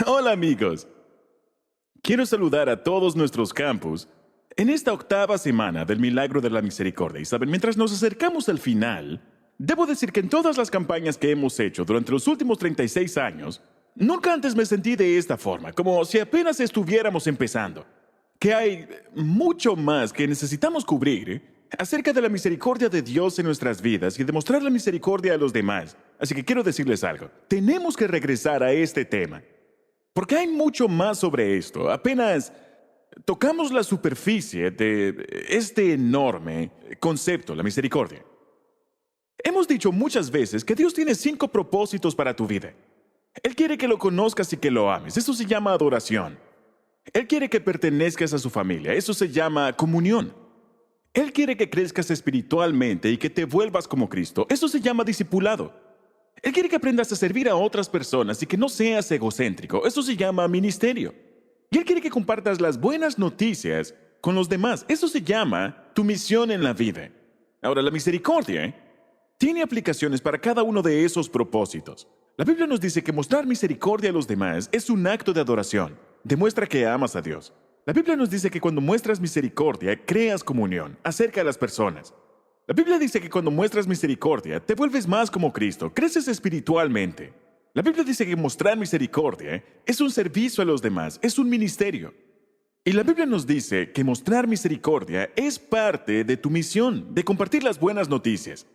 Hola amigos, quiero saludar a todos nuestros campus en esta octava semana del Milagro de la Misericordia. Y saben, mientras nos acercamos al final, debo decir que en todas las campañas que hemos hecho durante los últimos 36 años, nunca antes me sentí de esta forma, como si apenas estuviéramos empezando. Que hay mucho más que necesitamos cubrir acerca de la misericordia de Dios en nuestras vidas y demostrar la misericordia a los demás. Así que quiero decirles algo, tenemos que regresar a este tema. Porque hay mucho más sobre esto. Apenas tocamos la superficie de este enorme concepto, la misericordia. Hemos dicho muchas veces que Dios tiene 5 propósitos para tu vida. Él quiere que lo conozcas y que lo ames. Eso se llama adoración. Él quiere que pertenezcas a su familia. Eso se llama comunión. Él quiere que crezcas espiritualmente y que te vuelvas como Cristo. Eso se llama discipulado. Él quiere que aprendas a servir a otras personas y que no seas egocéntrico. Eso se llama ministerio. Y Él quiere que compartas las buenas noticias con los demás. Eso se llama tu misión en la vida. Ahora, la misericordia tiene aplicaciones para cada uno de esos propósitos. La Biblia nos dice que mostrar misericordia a los demás es un acto de adoración. Demuestra que amas a Dios. La Biblia nos dice que cuando muestras misericordia, creas comunión acerca de las personas. La Biblia dice que cuando muestras misericordia, te vuelves más como Cristo, creces espiritualmente. La Biblia dice que mostrar misericordia es un servicio a los demás, es un ministerio. Y la Biblia nos dice que mostrar misericordia es parte de tu misión, de compartir las buenas noticias.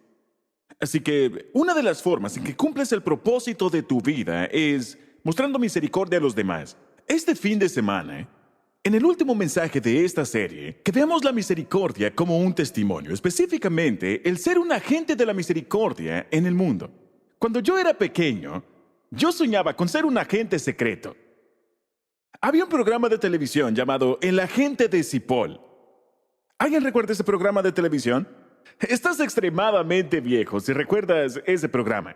Así que una de las formas en que cumples el propósito de tu vida es mostrando misericordia a los demás. Este fin de semana, en el último mensaje de esta serie, que veamos la misericordia como un testimonio, específicamente el ser un agente de la misericordia en el mundo. Cuando yo era pequeño, yo soñaba con ser un agente secreto. Había un programa de televisión llamado El Agente de Cipoll. ¿Alguien recuerda ese programa de televisión? Estás extremadamente viejo si recuerdas ese programa.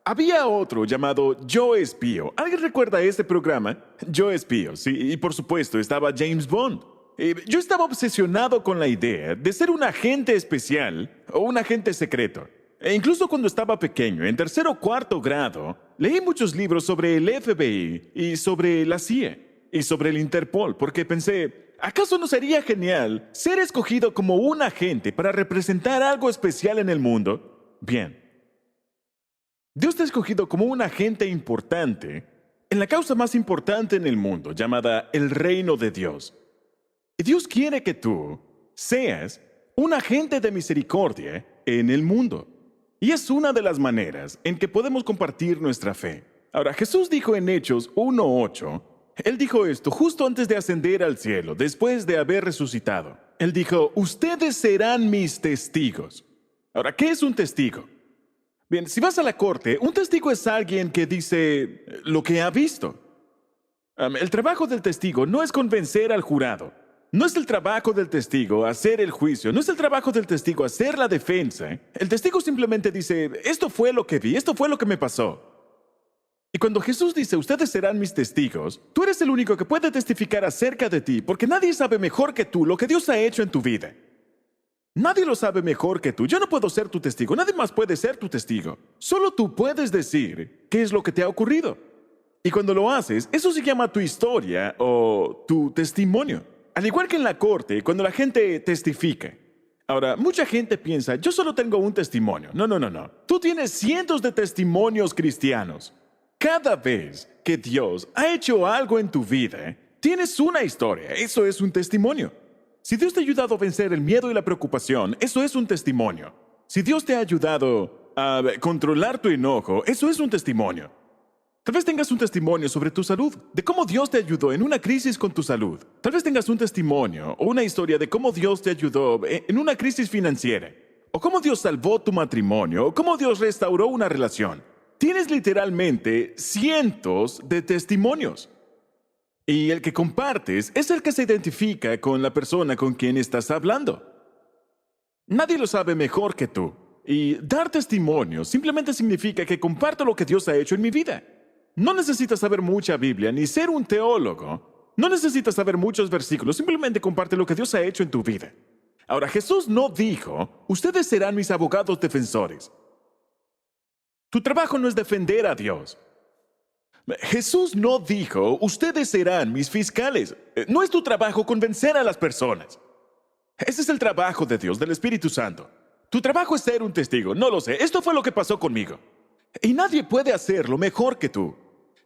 Había otro llamado Yo Espío. ¿Alguien recuerda ese programa? Yo Espío, sí, y por supuesto estaba James Bond. Yo estaba obsesionado con la idea de ser un agente especial o un agente secreto. E incluso cuando estaba pequeño, en tercer o cuarto grado, leí muchos libros sobre el FBI y sobre la CIA y sobre el Interpol, porque pensé, ¿acaso no sería genial ser escogido como un agente para representar algo especial en el mundo? Bien. Dios te ha escogido como un agente importante en la causa más importante en el mundo, llamada el reino de Dios. Y Dios quiere que tú seas un agente de misericordia en el mundo. Y es una de las maneras en que podemos compartir nuestra fe. Ahora, Jesús dijo en Hechos 1:8, Él dijo esto justo antes de ascender al cielo, después de haber resucitado. Él dijo, ustedes serán mis testigos. Ahora, ¿qué es un testigo? Bien, si vas a la corte, un testigo es alguien que dice lo que ha visto. El trabajo del testigo no es convencer al jurado. No es el trabajo del testigo hacer el juicio. No es el trabajo del testigo hacer la defensa. El testigo simplemente dice, esto fue lo que vi, esto fue lo que me pasó. Y cuando Jesús dice, ustedes serán mis testigos, tú eres el único que puede testificar acerca de ti, porque nadie sabe mejor que tú lo que Dios ha hecho en tu vida. Nadie lo sabe mejor que tú. Yo no puedo ser tu testigo. Nadie más puede ser tu testigo. Solo tú puedes decir qué es lo que te ha ocurrido. Y cuando lo haces, eso se llama tu historia o tu testimonio. Al igual que en la corte, cuando la gente testifica. Ahora, mucha gente piensa, yo solo tengo un testimonio. No. Tú tienes cientos de testimonios cristianos. Cada vez que Dios ha hecho algo en tu vida, tienes una historia. Eso es un testimonio. Si Dios te ha ayudado a vencer el miedo y la preocupación, eso es un testimonio. Si Dios te ha ayudado a controlar tu enojo, eso es un testimonio. Tal vez tengas un testimonio sobre tu salud, de cómo Dios te ayudó en una crisis con tu salud. Tal vez tengas un testimonio o una historia de cómo Dios te ayudó en una crisis financiera, o cómo Dios salvó tu matrimonio, o cómo Dios restauró una relación. Tienes literalmente cientos de testimonios. Y el que compartes es el que se identifica con la persona con quien estás hablando. Nadie lo sabe mejor que tú. Y dar testimonio simplemente significa que comparto lo que Dios ha hecho en mi vida. No necesitas saber mucha Biblia ni ser un teólogo. No necesitas saber muchos versículos. Simplemente comparte lo que Dios ha hecho en tu vida. Ahora, Jesús no dijo, ustedes serán mis abogados defensores. Tu trabajo no es defender a Dios. Jesús no dijo, ustedes serán mis fiscales. No es tu trabajo convencer a las personas. Ese es el trabajo de Dios, del Espíritu Santo. Tu trabajo es ser un testigo. No lo sé. Esto fue lo que pasó conmigo. Y nadie puede hacerlo mejor que tú.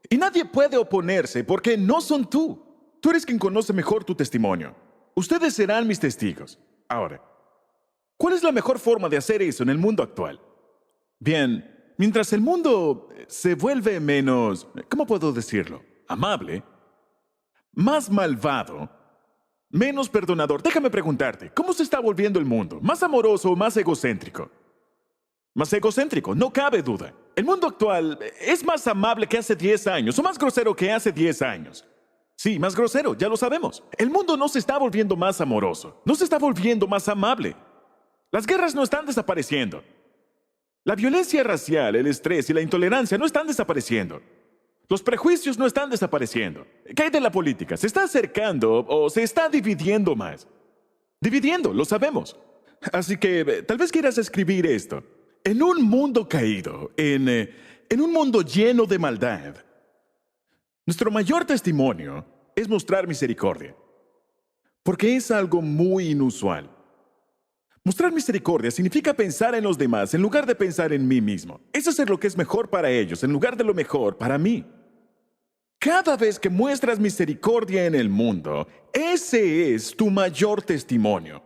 Y nadie puede oponerse porque no son tú. Tú eres quien conoce mejor tu testimonio. Ustedes serán mis testigos. Ahora, ¿cuál es la mejor forma de hacer eso en el mundo actual? Bien, mientras el mundo se vuelve menos, ¿cómo puedo decirlo? Amable, más malvado, menos perdonador. Déjame preguntarte, ¿cómo se está volviendo el mundo? ¿Más amoroso o más egocéntrico? Más egocéntrico, no cabe duda. El mundo actual es más amable que hace 10 años o más grosero que hace 10 años. Sí, más grosero, ya lo sabemos. El mundo no se está volviendo más amoroso, no se está volviendo más amable. Las guerras no están desapareciendo. La violencia racial, el estrés y la intolerancia no están desapareciendo. Los prejuicios no están desapareciendo. ¿Qué hay de la política? ¿Se está acercando o se está dividiendo más? Dividiendo, lo sabemos. Así que tal vez quieras escribir esto. En un mundo caído, en un mundo lleno de maldad, nuestro mayor testimonio es mostrar misericordia. Porque es algo muy inusual. Mostrar misericordia significa pensar en los demás en lugar de pensar en mí mismo. Es hacer lo que es mejor para ellos en lugar de lo mejor para mí. Cada vez que muestras misericordia en el mundo, ese es tu mayor testimonio.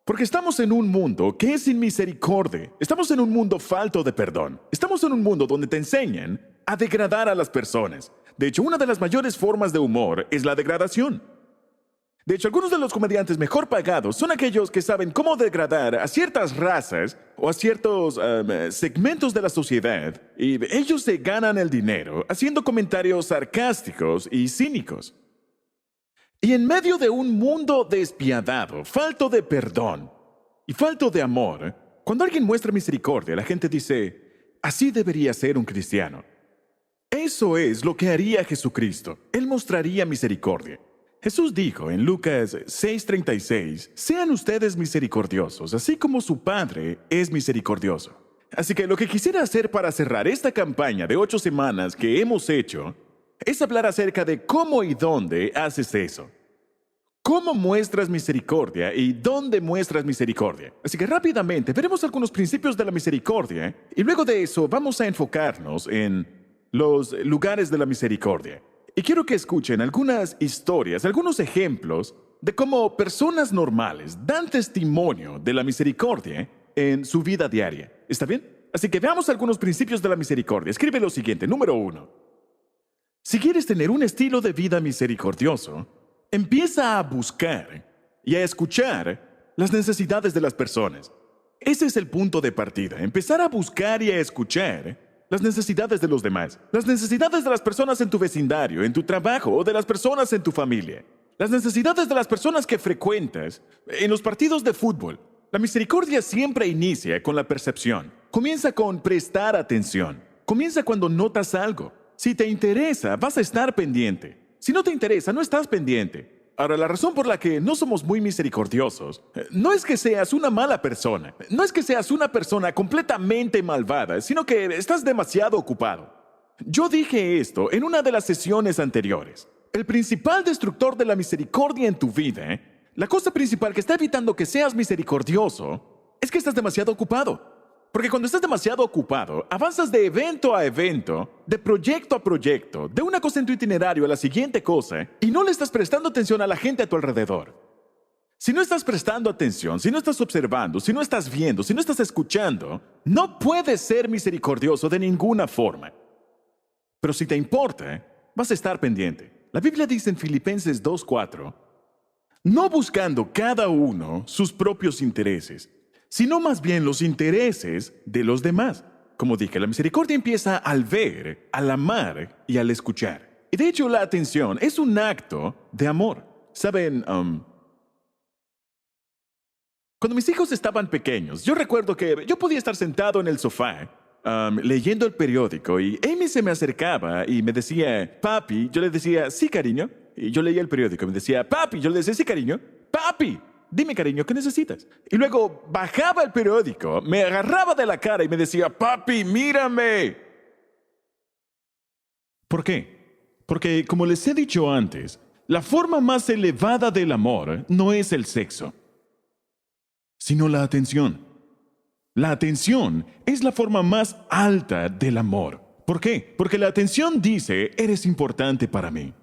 Porque estamos en un mundo que es sin misericordia. Estamos en un mundo falto de perdón. Estamos en un mundo donde te enseñan a degradar a las personas. De hecho, una de las mayores formas de humor es la degradación. De hecho, algunos de los comediantes mejor pagados son aquellos que saben cómo degradar a ciertas razas o a ciertos segmentos de la sociedad, y ellos se ganan el dinero haciendo comentarios sarcásticos y cínicos. Y en medio de un mundo despiadado, falto de perdón y falto de amor, cuando alguien muestra misericordia, la gente dice, así debería ser un cristiano. Eso es lo que haría Jesucristo. Él mostraría misericordia. Jesús dijo en Lucas 6:36, sean ustedes misericordiosos, así como su Padre es misericordioso. Así que lo que quisiera hacer para cerrar esta campaña de 8 semanas que hemos hecho es hablar acerca de cómo y dónde haces eso. ¿Cómo muestras misericordia y dónde muestras misericordia? Así que rápidamente veremos algunos principios de la misericordia y luego de eso vamos a enfocarnos en los lugares de la misericordia. Y quiero que escuchen algunas historias, algunos ejemplos de cómo personas normales dan testimonio de la misericordia en su vida diaria. ¿Está bien? Así que veamos algunos principios de la misericordia. Escribe lo siguiente. Número 1. Si quieres tener un estilo de vida misericordioso, empieza a buscar y a escuchar las necesidades de las personas. Ese es el punto de partida. Empezar a buscar y a escuchar las necesidades de los demás. Las necesidades de las personas en tu vecindario, en tu trabajo o de las personas en tu familia. Las necesidades de las personas que frecuentas en los partidos de fútbol. La misericordia siempre inicia con la percepción. Comienza con prestar atención. Comienza cuando notas algo. Si te interesa, vas a estar pendiente. Si no te interesa, no estás pendiente. Ahora, la razón por la que no somos muy misericordiosos no es que seas una mala persona, no es que seas una persona completamente malvada, sino que estás demasiado ocupado. Yo dije esto en una de las sesiones anteriores. El principal destructor de la misericordia en tu vida, la cosa principal que está evitando que seas misericordioso, es que estás demasiado ocupado. Porque cuando estás demasiado ocupado, avanzas de evento a evento, de proyecto a proyecto, de una cosa en tu itinerario a la siguiente cosa, y no le estás prestando atención a la gente a tu alrededor. Si no estás prestando atención, si no estás observando, si no estás viendo, si no estás escuchando, no puedes ser misericordioso de ninguna forma. Pero si te importa, vas a estar pendiente. La Biblia dice en Filipenses 2:4, no buscando cada uno sus propios intereses, sino más bien los intereses de los demás. Como dije, la misericordia empieza al ver, al amar y al escuchar. Y de hecho, la atención es un acto de amor. ¿Saben? Cuando mis hijos estaban pequeños, yo recuerdo que yo podía estar sentado en el sofá, leyendo el periódico, y Amy se me acercaba y me decía, papi, yo le decía, sí, cariño. Y yo leía el periódico y me decía, papi, yo le decía, sí, cariño. Papi, dime, cariño, ¿qué necesitas? Y luego bajaba el periódico, me agarraba de la cara y me decía, papi, mírame. ¿Por qué? Porque, como les he dicho antes, la forma más elevada del amor no es el sexo, sino la atención. La atención es la forma más alta del amor. ¿Por qué? Porque la atención dice, eres importante para mí.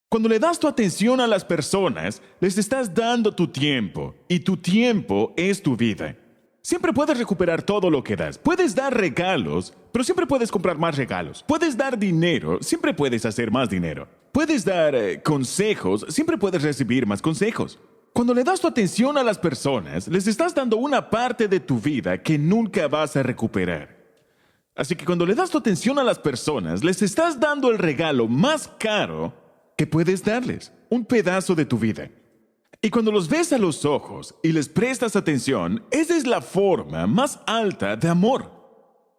Cuando le das tu atención a las personas, les estás dando tu tiempo, y tu tiempo es tu vida. Siempre puedes recuperar todo lo que das. Puedes dar regalos, pero siempre puedes comprar más regalos. Puedes dar dinero, siempre puedes hacer más dinero. Puedes dar consejos, siempre puedes recibir más consejos. Cuando le das tu atención a las personas, les estás dando una parte de tu vida que nunca vas a recuperar. Así que cuando le das tu atención a las personas, les estás dando el regalo más caro que puedes darles, un pedazo de tu vida. Y cuando los ves a los ojos y les prestas atención, esa es la forma más alta de amor.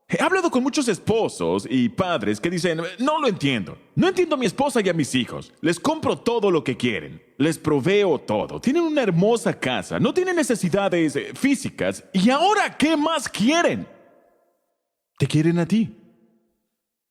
He hablado con muchos esposos y padres que dicen, no lo entiendo. No entiendo a mi esposa y a mis hijos. Les compro todo lo que quieren. Les proveo todo. Tienen una hermosa casa. No tienen necesidades físicas. ¿Y ahora qué más quieren? Te quieren a ti.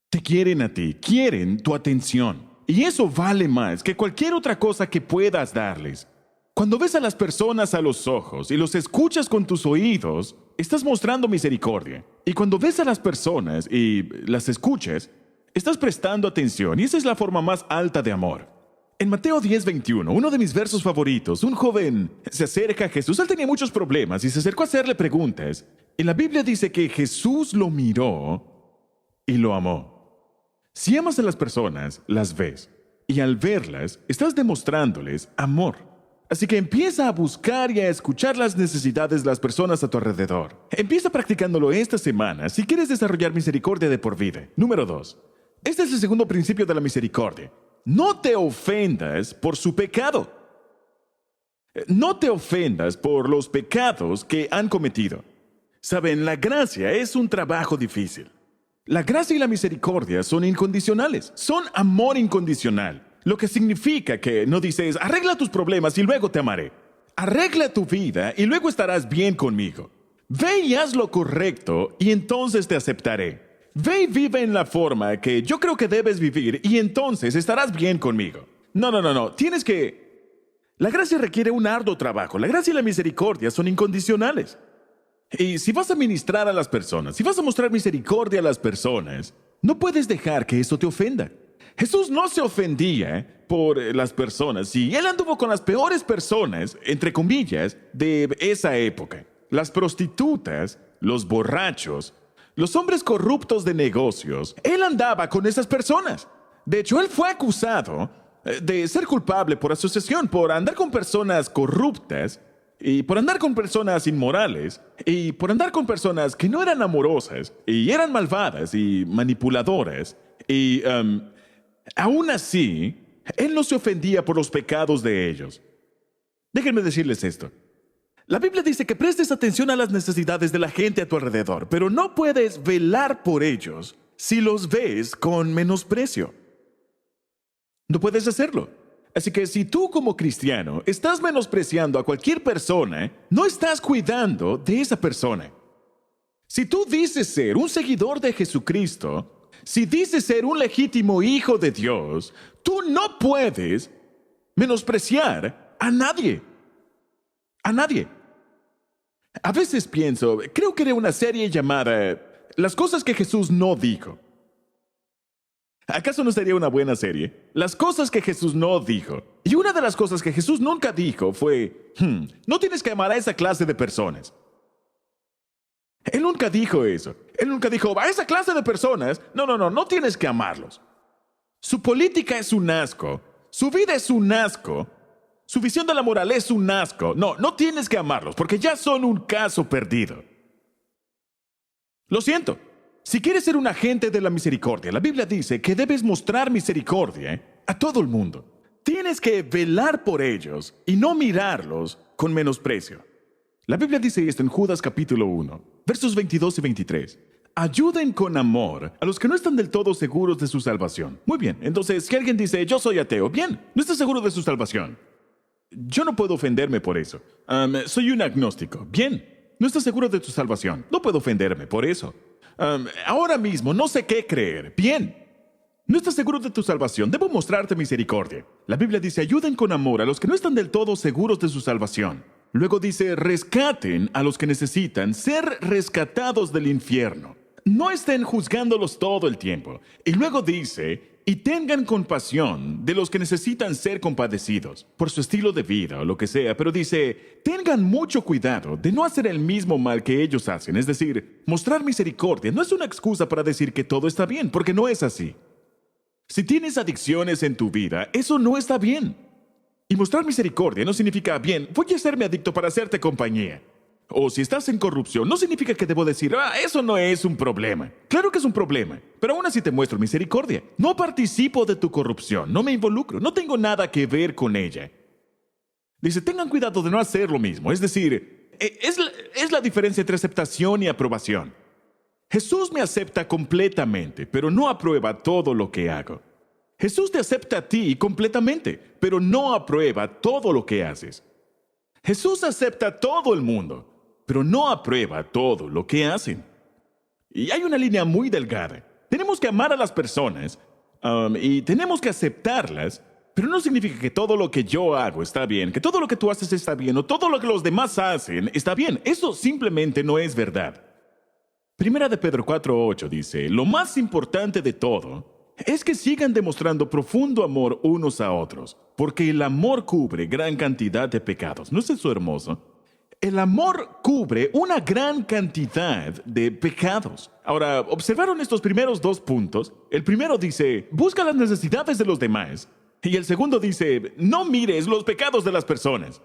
Te quieren a ti. Quieren tu atención. Y eso vale más que cualquier otra cosa que puedas darles. Cuando ves a las personas a los ojos y los escuchas con tus oídos, estás mostrando misericordia. Y cuando ves a las personas y las escuchas, estás prestando atención. Y esa es la forma más alta de amor. En Mateo 10:21, uno de mis versos favoritos, un joven se acerca a Jesús. Él tenía muchos problemas y se acercó a hacerle preguntas. Y la Biblia dice que Jesús lo miró y lo amó. Si amas a las personas, las ves. Y al verlas, estás demostrándoles amor. Así que empieza a buscar y a escuchar las necesidades de las personas a tu alrededor. Empieza practicándolo esta semana si quieres desarrollar misericordia de por vida. Número 2. Este es el segundo principio de la misericordia. No te ofendas por su pecado. No te ofendas por los pecados que han cometido. Saben, la gracia es un trabajo difícil. La gracia y la misericordia son incondicionales. Son amor incondicional. Lo que significa que no dices, arregla tus problemas y luego te amaré. Arregla tu vida y luego estarás bien conmigo. Ve y haz lo correcto y entonces te aceptaré. Ve y vive en la forma que yo creo que debes vivir y entonces estarás bien conmigo. No. Tienes que... La gracia requiere un arduo trabajo. La gracia y la misericordia son incondicionales. Y si vas a ministrar a las personas, si vas a mostrar misericordia a las personas, no puedes dejar que eso te ofenda. Jesús no se ofendía por las personas y él anduvo con las peores personas, entre comillas, de esa época. Las prostitutas, los borrachos, los hombres corruptos de negocios. Él andaba con esas personas. De hecho, él fue acusado de ser culpable por asociación, por andar con personas corruptas y por andar con personas inmorales y por andar con personas que no eran amorosas y eran malvadas y manipuladoras y... Aún así, él no se ofendía por los pecados de ellos. Déjenme decirles esto. La Biblia dice que prestes atención a las necesidades de la gente a tu alrededor, pero no puedes velar por ellos si los ves con menosprecio. No puedes hacerlo. Así que si tú como cristiano estás menospreciando a cualquier persona, no estás cuidando de esa persona. Si tú dices ser un seguidor de Jesucristo, si dices ser un legítimo hijo de Dios, tú no puedes menospreciar a nadie. A nadie. A veces pienso, creo que era una serie llamada Las cosas que Jesús no dijo. ¿Acaso no sería una buena serie? Las cosas que Jesús no dijo. Y una de las cosas que Jesús nunca dijo fue, no tienes que amar a esa clase de personas. Él nunca dijo eso. Él nunca dijo, a esa clase de personas, no tienes que amarlos. Su política es un asco. Su vida es un asco. Su visión de la moral es un asco. No tienes que amarlos porque ya son un caso perdido. Lo siento. Si quieres ser un agente de la misericordia, la Biblia dice que debes mostrar misericordia a todo el mundo. Tienes que velar por ellos y no mirarlos con menosprecio. La Biblia dice esto en Judas capítulo 1, versos 22 y 23. Ayuden con amor a los que no están del todo seguros de su salvación. Muy bien, entonces si alguien dice, yo soy ateo, bien, no estás seguro de su salvación. Yo no puedo ofenderme por eso. Soy un agnóstico, bien, no estás seguro de tu salvación. No puedo ofenderme por eso. Ahora mismo no sé qué creer, bien. ¿No estás seguro de tu salvación? Debo mostrarte misericordia. La Biblia dice, ayuden con amor a los que no están del todo seguros de su salvación. Luego dice, rescaten a los que necesitan ser rescatados del infierno. No estén juzgándolos todo el tiempo. Y luego dice, y tengan compasión de los que necesitan ser compadecidos por su estilo de vida o lo que sea. Pero dice, tengan mucho cuidado de no hacer el mismo mal que ellos hacen. Es decir, mostrar misericordia no es una excusa para decir que todo está bien, porque no es así. Si tienes adicciones en tu vida, eso no está bien. Y mostrar misericordia no significa, bien, voy a hacerme adicto para hacerte compañía. O si estás en corrupción, no significa que debo decir, eso no es un problema. Claro que es un problema, pero aún así te muestro misericordia. No participo de tu corrupción, no me involucro, no tengo nada que ver con ella. Dice, tengan cuidado de no hacer lo mismo. Es decir, es la diferencia entre aceptación y aprobación. Jesús me acepta completamente, pero no aprueba todo lo que hago. Jesús te acepta a ti completamente, pero no aprueba todo lo que haces. Jesús acepta a todo el mundo, pero no aprueba todo lo que hacen. Y hay una línea muy delgada. Tenemos que amar a las personas y tenemos que aceptarlas, pero no significa que todo lo que yo hago está bien, que todo lo que tú haces está bien, o todo lo que los demás hacen está bien. Eso simplemente no es verdad. Primera de Pedro 4:8 dice, lo más importante de todo es que sigan demostrando profundo amor unos a otros, porque el amor cubre gran cantidad de pecados. ¿No es eso hermoso? El amor cubre una gran cantidad de pecados. Ahora, ¿observaron estos primeros dos puntos? El primero dice, busca las necesidades de los demás. Y el segundo dice, no mires los pecados de las personas.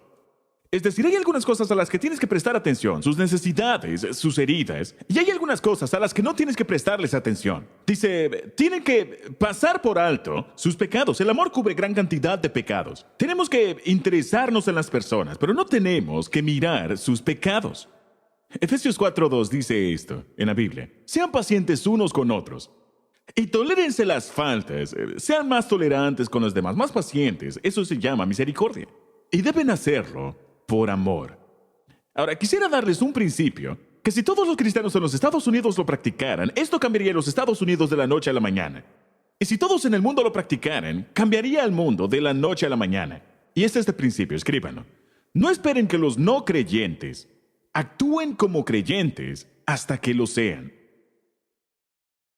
Es decir, hay algunas cosas a las que tienes que prestar atención, sus necesidades, sus heridas, y hay algunas cosas a las que no tienes que prestarles atención. Dice, tienen que pasar por alto sus pecados. El amor cubre gran cantidad de pecados. Tenemos que interesarnos en las personas, pero no tenemos que mirar sus pecados. Efesios 4:2 dice esto en la Biblia. Sean pacientes unos con otros y tolérense las faltas. Sean más tolerantes con los demás, más pacientes. Eso se llama misericordia. Y deben hacerlo por amor. Ahora, quisiera darles un principio, que si todos los cristianos en los Estados Unidos lo practicaran, esto cambiaría los Estados Unidos de la noche a la mañana. Y si todos en el mundo lo practicaran, cambiaría el mundo de la noche a la mañana. Y este es el principio, escríbanlo. No esperen que los no creyentes actúen como creyentes hasta que lo sean.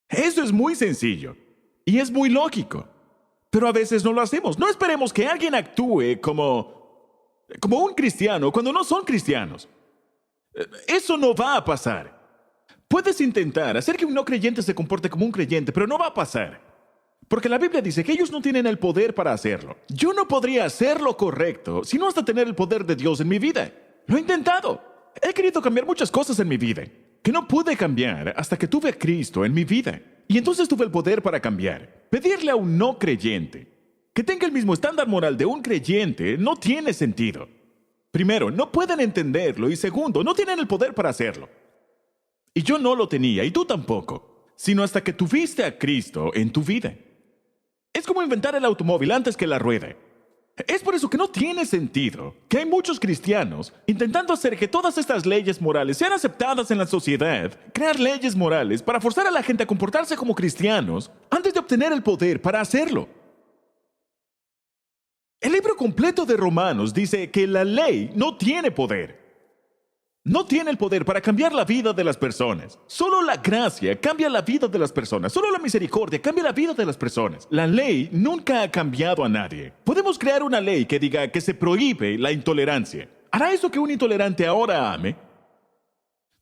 Eso es muy sencillo y es muy lógico, pero a veces no lo hacemos. No esperemos que alguien actúe como un cristiano cuando no son cristianos. Eso no va a pasar. Puedes intentar hacer que un no creyente se comporte como un creyente, pero no va a pasar. Porque la Biblia dice que ellos no tienen el poder para hacerlo. Yo no podría hacer lo correcto sino hasta tener el poder de Dios en mi vida. Lo he intentado. He querido cambiar muchas cosas en mi vida que no pude cambiar hasta que tuve a Cristo en mi vida. Y entonces tuve el poder para cambiar. Pedirle a un no creyente que tenga el mismo estándar moral de un creyente no tiene sentido. Primero, no pueden entenderlo y segundo, no tienen el poder para hacerlo. Y yo no lo tenía y tú tampoco, sino hasta que tuviste a Cristo en tu vida. Es como inventar el automóvil antes que la rueda. Es por eso que no tiene sentido que hay muchos cristianos intentando hacer que todas estas leyes morales sean aceptadas en la sociedad, crear leyes morales para forzar a la gente a comportarse como cristianos antes de obtener el poder para hacerlo. El libro completo de Romanos dice que la ley no tiene poder. No tiene el poder para cambiar la vida de las personas. Solo la gracia cambia la vida de las personas. Solo la misericordia cambia la vida de las personas. La ley nunca ha cambiado a nadie. Podemos crear una ley que diga que se prohíbe la intolerancia. ¿Hará eso que un intolerante ahora ame?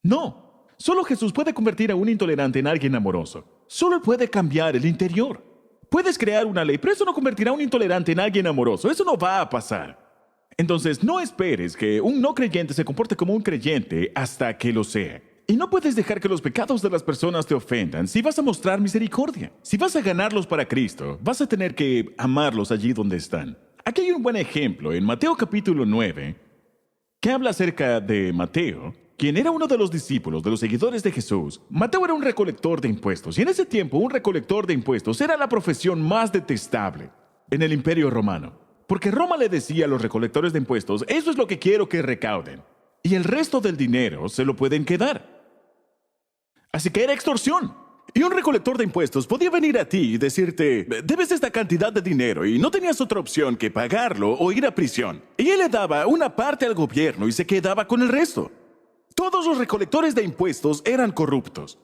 No. Solo Jesús puede convertir a un intolerante en alguien amoroso. Solo Él puede cambiar el interior. Puedes crear una ley, pero eso no convertirá a un intolerante en alguien amoroso. Eso no va a pasar. Entonces, no esperes que un no creyente se comporte como un creyente hasta que lo sea. Y no puedes dejar que los pecados de las personas te ofendan si vas a mostrar misericordia. Si vas a ganarlos para Cristo, vas a tener que amarlos allí donde están. Aquí hay un buen ejemplo en Mateo capítulo 9, que habla acerca de Mateo, quien era uno de los discípulos, de los seguidores de Jesús. Mateo era un recolector de impuestos, y en ese tiempo un recolector de impuestos era la profesión más detestable en el Imperio Romano. Porque Roma le decía a los recolectores de impuestos, eso es lo que quiero que recauden, y el resto del dinero se lo pueden quedar. Así que era extorsión. Y un recolector de impuestos podía venir a ti y decirte, debes esta cantidad de dinero y no tenías otra opción que pagarlo o ir a prisión. Y él le daba una parte al gobierno y se quedaba con el resto. Todos los recolectores de impuestos eran corruptos.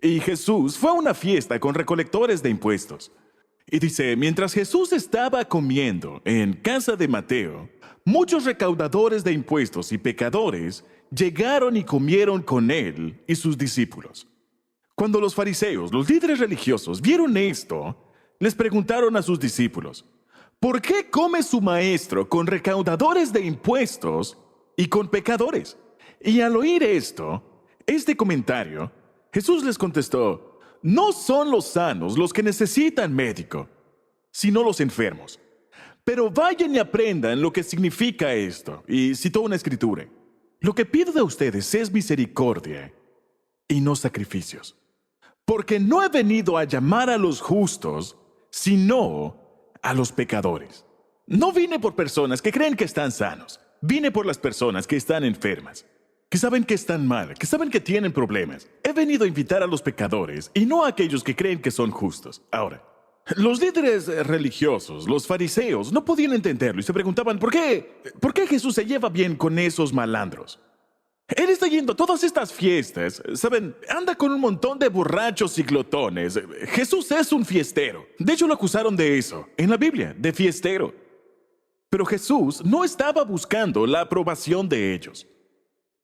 Y Jesús fue a una fiesta con recolectores de impuestos. Y dice, mientras Jesús estaba comiendo en casa de Mateo, muchos recaudadores de impuestos y pecadores llegaron y comieron con él y sus discípulos. Cuando los fariseos, los líderes religiosos, vieron esto, les preguntaron a sus discípulos, ¿por qué come su maestro con recaudadores de impuestos y con pecadores? Y al oír este comentario, Jesús les contestó, no son los sanos los que necesitan médico, sino los enfermos. Pero vayan y aprendan lo que significa esto. Y citó una escritura. Lo que pido de ustedes es misericordia y no sacrificios. Porque no he venido a llamar a los justos, sino a los pecadores. No vine por personas que creen que están sanos. Vine por las personas que están enfermas, que saben que están mal, que saben que tienen problemas. He venido a invitar a los pecadores y no a aquellos que creen que son justos. Ahora, los líderes religiosos, los fariseos, no podían entenderlo y se preguntaban, ¿por qué Jesús se lleva bien con esos malandros? Él está yendo a todas estas fiestas, ¿saben? Anda con un montón de borrachos y glotones. Jesús es un fiestero. De hecho, lo acusaron de eso, en la Biblia, de fiestero. Pero Jesús no estaba buscando la aprobación de ellos.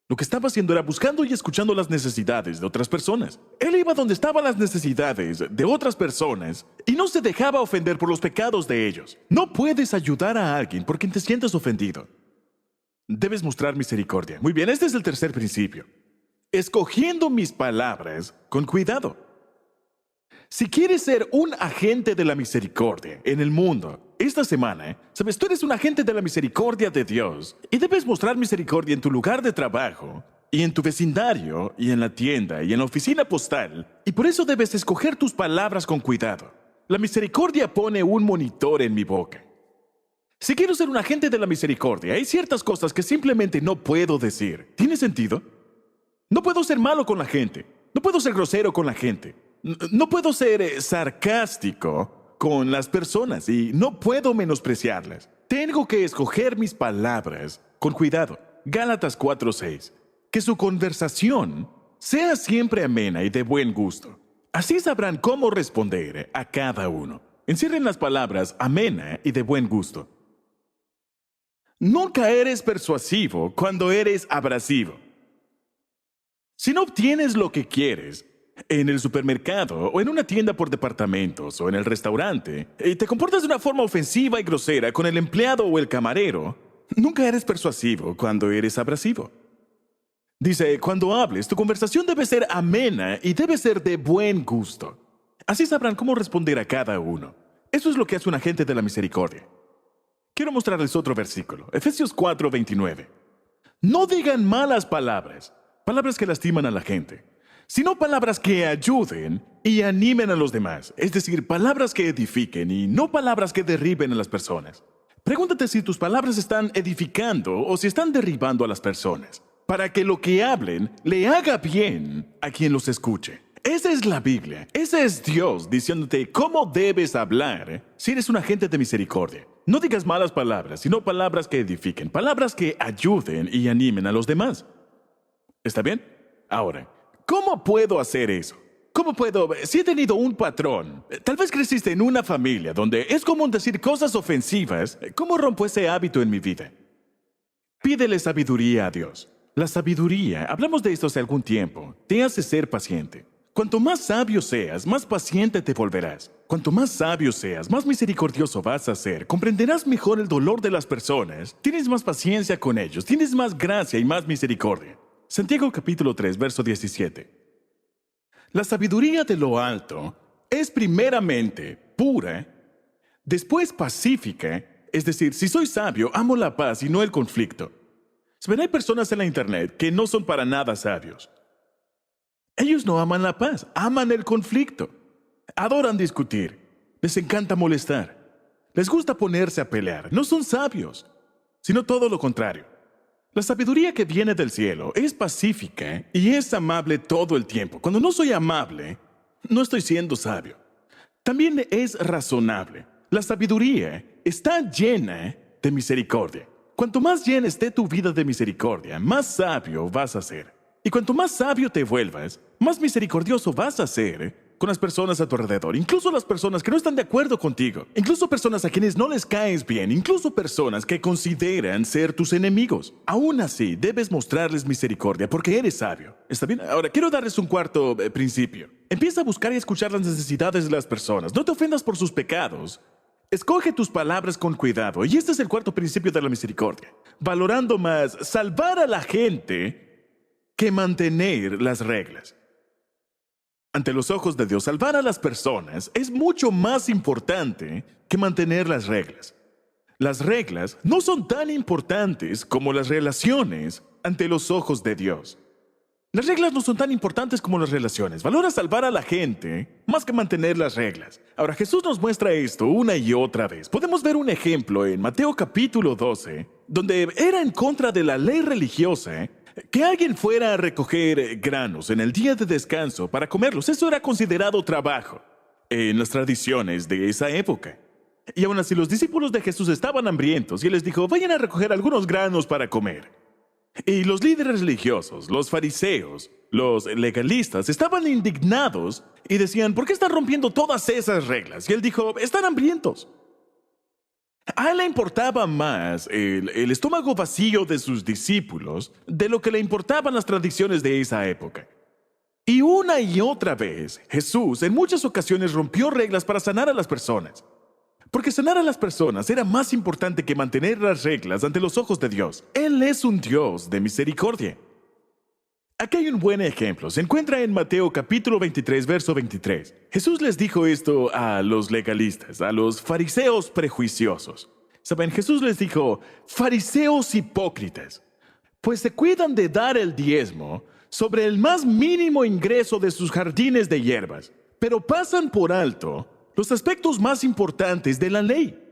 Lo que estaba haciendo era buscando y escuchando las necesidades de otras personas. Él iba donde estaban las necesidades de otras personas y no se dejaba ofender por los pecados de ellos. No puedes ayudar a alguien por quien te sientes ofendido. Debes mostrar misericordia. Muy bien, este es el tercer principio. Escogiendo mis palabras con cuidado. Si quieres ser un agente de la misericordia en el mundo, esta semana, sabes, tú eres un agente de la misericordia de Dios y debes mostrar misericordia en tu lugar de trabajo y en tu vecindario y en la tienda y en la oficina postal, y por eso debes escoger tus palabras con cuidado. La misericordia pone un monitor en mi boca. Si quiero ser un agente de la misericordia, hay ciertas cosas que simplemente no puedo decir. ¿Tiene sentido? No puedo ser malo con la gente. No puedo ser grosero con la gente. No puedo ser sarcástico con las personas y no puedo menospreciarlas. Tengo que escoger mis palabras con cuidado. Gálatas 4:6. Que su conversación sea siempre amena y de buen gusto. Así sabrán cómo responder a cada uno. Encierren las palabras amena y de buen gusto. Nunca eres persuasivo cuando eres abrasivo. Si no obtienes lo que quieres en el supermercado o en una tienda por departamentos o en el restaurante y te comportas de una forma ofensiva y grosera con el empleado o el camarero, nunca eres persuasivo cuando eres abrasivo. Dice, cuando hables, tu conversación debe ser amena y debe ser de buen gusto. Así sabrán cómo responder a cada uno. Eso es lo que hace un agente de la misericordia. Quiero mostrarles otro versículo, Efesios 4:29. No digan malas palabras, palabras que lastiman a la gente, sino palabras que ayuden y animen a los demás, es decir, palabras que edifiquen y no palabras que derriben a las personas. Pregúntate si tus palabras están edificando o si están derribando a las personas, para que lo que hablen le haga bien a quien los escuche. Esa es la Biblia, ese es Dios diciéndote cómo debes hablar si eres un agente de misericordia. No digas malas palabras, sino palabras que edifiquen, palabras que ayuden y animen a los demás. ¿Está bien? Ahora, ¿cómo puedo hacer eso? ¿Cómo puedo? Si he tenido un patrón, tal vez creciste en una familia donde es común decir cosas ofensivas, ¿cómo rompo ese hábito en mi vida? Pídele sabiduría a Dios. La sabiduría, hablamos de esto hace algún tiempo, te hace ser paciente. Cuanto más sabio seas, más paciente te volverás. Cuanto más sabio seas, más misericordioso vas a ser. Comprenderás mejor el dolor de las personas. Tienes más paciencia con ellos. Tienes más gracia y más misericordia. Santiago capítulo 3, verso 17. La sabiduría de lo alto es primeramente pura, después pacífica. Es decir, si soy sabio, amo la paz y no el conflicto. Saben, hay personas en la internet que no son para nada sabios. Ellos no aman la paz, aman el conflicto. Adoran discutir, les encanta molestar. Les gusta ponerse a pelear. No son sabios, sino todo lo contrario. La sabiduría que viene del cielo es pacífica y es amable todo el tiempo. Cuando no soy amable, no estoy siendo sabio. También es razonable. La sabiduría está llena de misericordia. Cuanto más llena esté tu vida de misericordia, más sabio vas a ser. Y cuanto más sabio te vuelvas, más misericordioso vas a ser con las personas a tu alrededor, incluso las personas que no están de acuerdo contigo, incluso personas a quienes no les caes bien, incluso personas que consideran ser tus enemigos. Aún así, debes mostrarles misericordia porque eres sabio. ¿Está bien? Ahora, quiero darles un cuarto principio. Empieza a buscar y escuchar las necesidades de las personas. No te ofendas por sus pecados. Escoge tus palabras con cuidado. Y este es el cuarto principio de la misericordia. Valorando más salvar a la gente que mantener las reglas. Ante los ojos de Dios, salvar a las personas es mucho más importante que mantener las reglas. Las reglas no son tan importantes como las relaciones ante los ojos de Dios. Las reglas no son tan importantes como las relaciones. Valora salvar a la gente más que mantener las reglas. Ahora, Jesús nos muestra esto una y otra vez. Podemos ver un ejemplo en Mateo capítulo 12, donde era en contra de la ley religiosa que alguien fuera a recoger granos en el día de descanso para comerlos. Eso era considerado trabajo en las tradiciones de esa época. Y aún así los discípulos de Jesús estaban hambrientos y él les dijo, vayan a recoger algunos granos para comer. Y los líderes religiosos, los fariseos, los legalistas, estaban indignados y decían, ¿por qué están rompiendo todas esas reglas? Y él dijo, están hambrientos. A él le importaba más el estómago vacío de sus discípulos de lo que le importaban las tradiciones de esa época. Y una y otra vez, Jesús en muchas ocasiones rompió reglas para sanar a las personas. Porque sanar a las personas era más importante que mantener las reglas ante los ojos de Dios. Él es un Dios de misericordia. Aquí hay un buen ejemplo. Se encuentra en Mateo capítulo 23, verso 23. Jesús les dijo esto a los legalistas, a los fariseos prejuiciosos. ¿Saben? Jesús les dijo, fariseos hipócritas, pues se cuidan de dar el diezmo sobre el más mínimo ingreso de sus jardines de hierbas, pero pasan por alto los aspectos más importantes de la ley.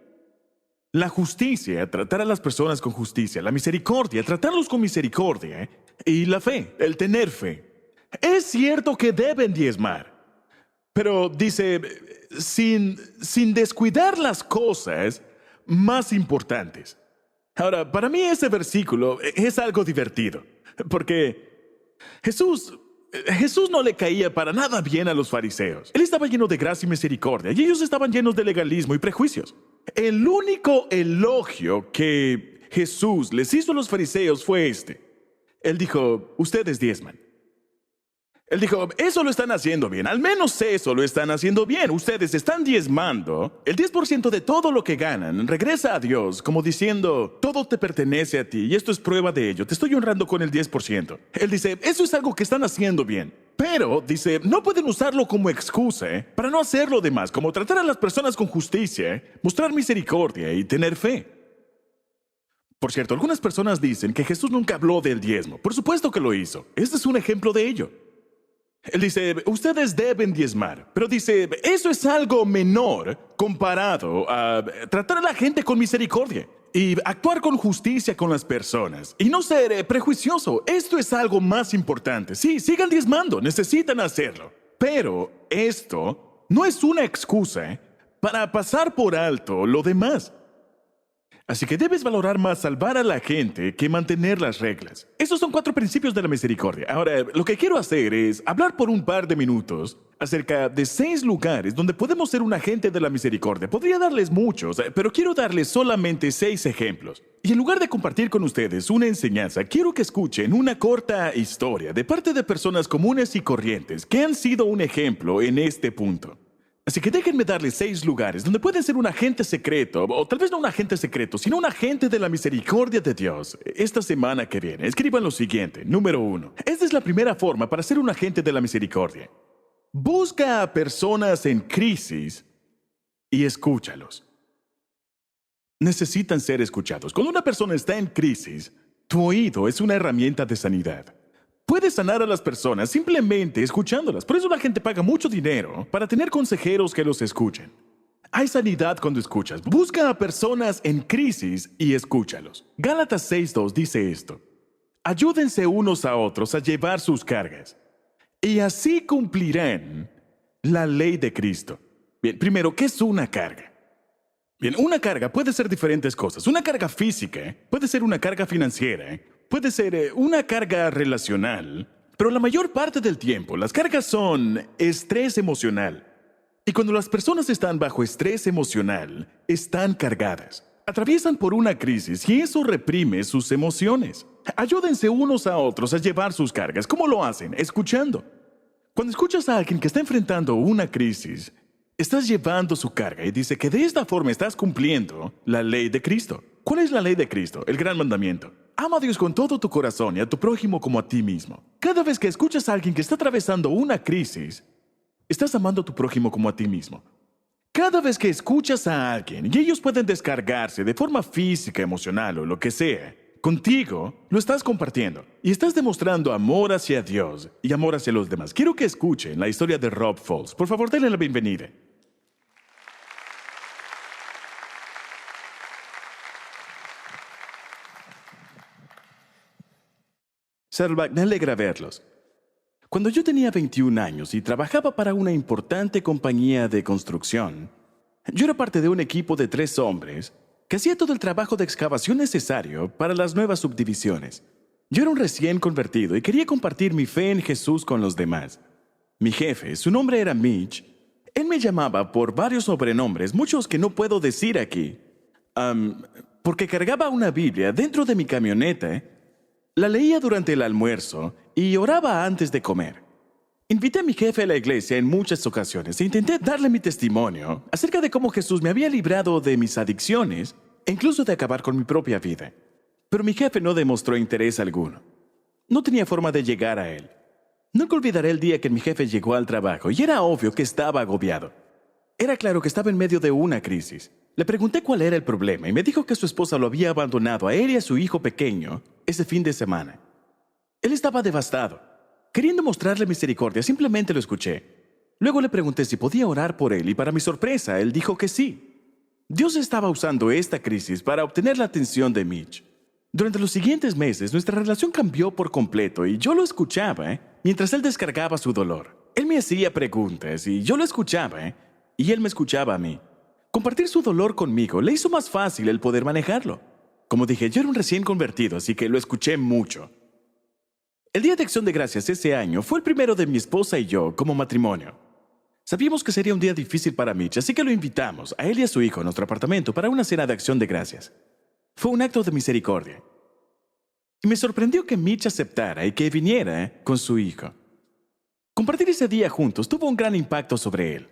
La justicia, tratar a las personas con justicia, la misericordia, tratarlos con misericordia, y la fe, el tener fe. Es cierto que deben diezmar, pero dice, sin descuidar las cosas más importantes. Ahora, para mí ese versículo es algo divertido, porque Jesús no le caía para nada bien a los fariseos. Él estaba lleno de gracia y misericordia, y ellos estaban llenos de legalismo y prejuicios. El único elogio que Jesús les hizo a los fariseos fue este. Él dijo, ustedes diezman. Él dijo, eso lo están haciendo bien, al menos eso lo están haciendo bien. Ustedes están diezmando. El 10% de todo lo que ganan regresa a Dios, como diciendo, todo te pertenece a ti y esto es prueba de ello. Te estoy honrando con el 10%. Él dice, eso es algo que están haciendo bien. Pero, dice, no pueden usarlo como excusa para no hacer lo demás, como tratar a las personas con justicia, mostrar misericordia y tener fe. Por cierto, algunas personas dicen que Jesús nunca habló del diezmo. Por supuesto que lo hizo. Este es un ejemplo de ello. Él dice, ustedes deben diezmar, pero dice, eso es algo menor comparado a tratar a la gente con misericordia y actuar con justicia con las personas y no ser prejuicioso. Esto es algo más importante. Sí, sigan diezmando, necesitan hacerlo, pero esto no es una excusa para pasar por alto lo demás. Así que debes valorar más salvar a la gente que mantener las reglas. Esos son 4 principios de la misericordia. Ahora, lo que quiero hacer es hablar por un par de minutos acerca de 6 lugares donde podemos ser un agente de la misericordia. Podría darles muchos, pero quiero darles solamente 6 ejemplos. Y en lugar de compartir con ustedes una enseñanza, quiero que escuchen una corta historia de parte de personas comunes y corrientes que han sido un ejemplo en este punto. Así que déjenme darles 6 lugares donde pueden ser un agente secreto, o tal vez no un agente secreto, sino un agente de la misericordia de Dios. Esta semana que viene, escriban lo siguiente. Número 1. Esta es la primera forma para ser un agente de la misericordia. Busca a personas en crisis y escúchalos. Necesitan ser escuchados. Cuando una persona está en crisis, tu oído es una herramienta de sanidad. Puedes sanar a las personas simplemente escuchándolas. Por eso la gente paga mucho dinero para tener consejeros que los escuchen. Hay sanidad cuando escuchas. Busca a personas en crisis y escúchalos. Gálatas 6:2 dice esto. ayúdense unos a otros a llevar sus cargas, y así cumplirán la ley de Cristo. Bien, primero, ¿qué es una carga? Bien, una carga puede ser diferentes cosas. Una carga física, puede ser una carga financiera, puede ser una carga relacional, pero la mayor parte del tiempo las cargas son estrés emocional. Y cuando las personas están bajo estrés emocional, están cargadas. Atraviesan por una crisis y eso reprime sus emociones. Ayúdense unos a otros a llevar sus cargas. ¿Cómo lo hacen? Escuchando. Cuando escuchas a alguien que está enfrentando una crisis, estás llevando su carga y dice que de esta forma estás cumpliendo la ley de Cristo. ¿Cuál es la ley de Cristo? El gran mandamiento. Ama a Dios con todo tu corazón y a tu prójimo como a ti mismo. Cada vez que escuchas a alguien que está atravesando una crisis, estás amando a tu prójimo como a ti mismo. Cada vez que escuchas a alguien y ellos pueden descargarse de forma física, emocional o lo que sea, contigo lo estás compartiendo y estás demostrando amor hacia Dios y amor hacia los demás. Quiero que escuchen la historia de Rob Falls. Por favor, denle la bienvenida. Saddleback, me alegra verlos. Cuando yo tenía 21 años y trabajaba para una importante compañía de construcción, yo era parte de un equipo de 3 hombres que hacía todo el trabajo de excavación necesario para las nuevas subdivisiones. Yo era un recién convertido y quería compartir mi fe en Jesús con los demás. Mi jefe, su nombre era Mitch, él me llamaba por varios sobrenombres, muchos que no puedo decir aquí, porque cargaba una Biblia dentro de mi camioneta. La leía durante el almuerzo y oraba antes de comer. Invité a mi jefe a la iglesia en muchas ocasiones e intenté darle mi testimonio acerca de cómo Jesús me había librado de mis adicciones e incluso de acabar con mi propia vida. Pero mi jefe no demostró interés alguno. No tenía forma de llegar a él. Nunca olvidaré el día que mi jefe llegó al trabajo y era obvio que estaba agobiado. Era claro que estaba en medio de una crisis. Le pregunté cuál era el problema y me dijo que su esposa lo había abandonado a él y a su hijo pequeño ese fin de semana. Él estaba devastado. Queriendo mostrarle misericordia, simplemente lo escuché. Luego le pregunté si podía orar por él y para mi sorpresa, él dijo que sí. Dios estaba usando esta crisis para obtener la atención de Mitch. Durante los siguientes meses, nuestra relación cambió por completo y yo lo escuchaba mientras él descargaba su dolor. Él me hacía preguntas y yo lo escuchaba y él me escuchaba a mí. Compartir su dolor conmigo le hizo más fácil el poder manejarlo. Como dije, yo era un recién convertido, así que lo escuché mucho. El Día de Acción de Gracias ese año fue el primero de mi esposa y yo como matrimonio. Sabíamos que sería un día difícil para Mitch, así que lo invitamos a él y a su hijo a nuestro apartamento para una cena de acción de gracias. Fue un acto de misericordia. Y me sorprendió que Mitch aceptara y que viniera con su hijo. Compartir ese día juntos tuvo un gran impacto sobre él.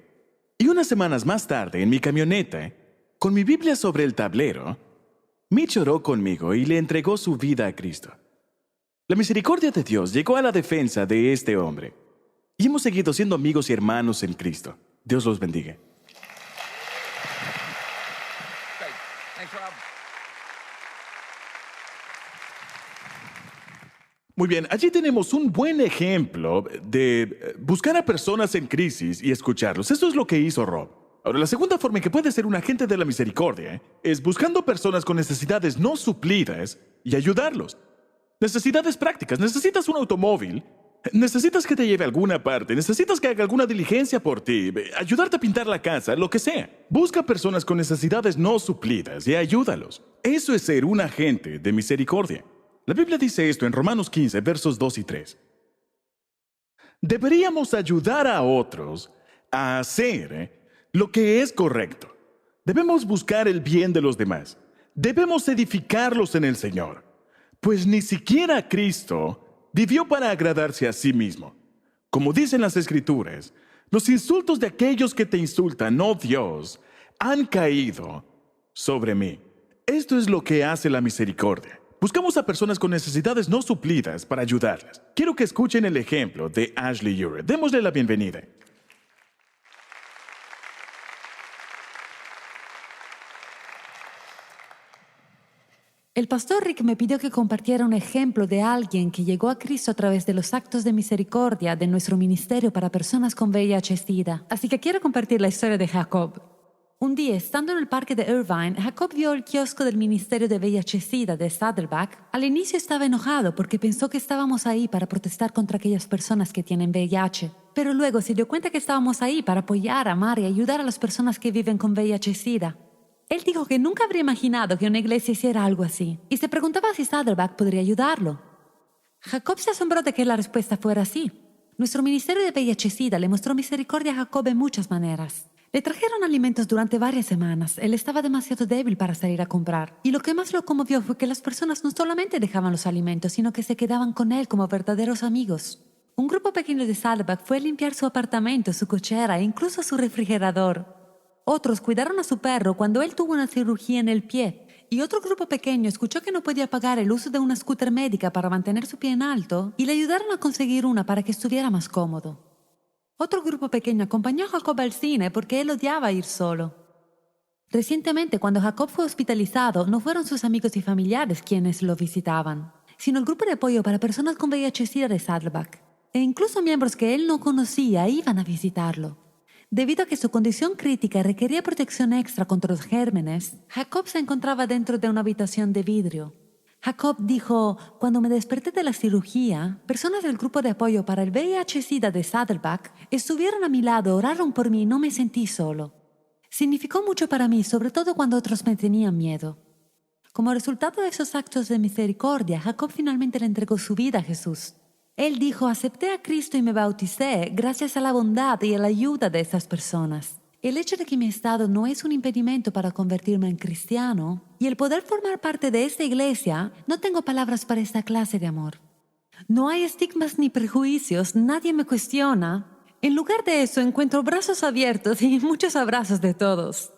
Y unas semanas más tarde, en mi camioneta, con mi Biblia sobre el tablero, Mitch oró conmigo y le entregó su vida a Cristo. La misericordia de Dios llegó a la defensa de este hombre. Y hemos seguido siendo amigos y hermanos en Cristo. Dios los bendiga. Muy bien, allí tenemos un buen ejemplo de buscar a personas en crisis y escucharlos. Eso es lo que hizo Rob. Ahora, la segunda forma en que puede ser un agente de la misericordia es buscando personas con necesidades no suplidas y ayudarlos. Necesidades prácticas. Necesitas un automóvil, necesitas que te lleve a alguna parte, necesitas que haga alguna diligencia por ti, ayudarte a pintar la casa, lo que sea. Busca personas con necesidades no suplidas y ayúdalos. Eso es ser un agente de misericordia. La Biblia dice esto en Romanos 15, versos 2 y 3. Deberíamos ayudar a otros a hacer lo que es correcto. Debemos buscar el bien de los demás. Debemos edificarlos en el Señor. Pues ni siquiera Cristo vivió para agradarse a sí mismo. Como dicen las Escrituras, los insultos de aquellos que te insultan, oh Dios, han caído sobre mí. Esto es lo que hace la misericordia. Buscamos a personas con necesidades no suplidas para ayudarlas. Quiero que escuchen el ejemplo de Ashley Ure. Démosle la bienvenida. El pastor Rick me pidió que compartiera un ejemplo de alguien que llegó a Cristo a través de los actos de misericordia de nuestro ministerio para personas con VIH-Sida. Así que quiero compartir la historia de Jacob, Un día, estando en el parque de Irvine, Jacob vio el kiosco del Ministerio de VIH-Sida de Saddleback. Al inicio estaba enojado porque pensó que estábamos ahí para protestar contra aquellas personas que tienen VIH. Pero luego se dio cuenta que estábamos ahí para apoyar, amar y ayudar a las personas que viven con VIH-Sida. Él dijo que nunca habría imaginado que una iglesia hiciera algo así y se preguntaba si Saddleback podría ayudarlo. Jacob se asombró de que la respuesta fuera así. Nuestro Ministerio de VIH-Sida le mostró misericordia a Jacob en muchas maneras. Le trajeron alimentos durante varias semanas. Él estaba demasiado débil para salir a comprar. Y lo que más lo conmovió fue que las personas no solamente dejaban los alimentos, sino que se quedaban con él como verdaderos amigos. Un grupo pequeño de Saddleback fue a limpiar su apartamento, su cochera e incluso su refrigerador. Otros cuidaron a su perro cuando él tuvo una cirugía en el pie. Y otro grupo pequeño escuchó que no podía pagar el uso de una scooter médica para mantener su pie en alto y le ayudaron a conseguir una para que estuviera más cómodo. Otro grupo pequeño acompañó a Jacob al cine porque él odiaba ir solo. Recientemente, cuando Jacob fue hospitalizado, no fueron sus amigos y familiares quienes lo visitaban, sino el grupo de apoyo para personas con VIH-Sida de Saddleback. E incluso miembros que él no conocía iban a visitarlo. Debido a que su condición crítica requería protección extra contra los gérmenes, Jacob se encontraba dentro de una habitación de vidrio. Jacob dijo: cuando me desperté de la cirugía, personas del grupo de apoyo para el VIH-Sida de Saddleback estuvieron a mi lado, oraron por mí y no me sentí solo. Significó mucho para mí, sobre todo cuando otros me tenían miedo. Como resultado de esos actos de misericordia, Jacob finalmente le entregó su vida a Jesús. Él dijo: acepté a Cristo y me bauticé gracias a la bondad y a la ayuda de esas personas. El hecho de que mi estado no es un impedimento para convertirme en cristiano y el poder formar parte de esta iglesia, no tengo palabras para esta clase de amor. No hay estigmas ni prejuicios, nadie me cuestiona. En lugar de eso, encuentro brazos abiertos y muchos abrazos de todos.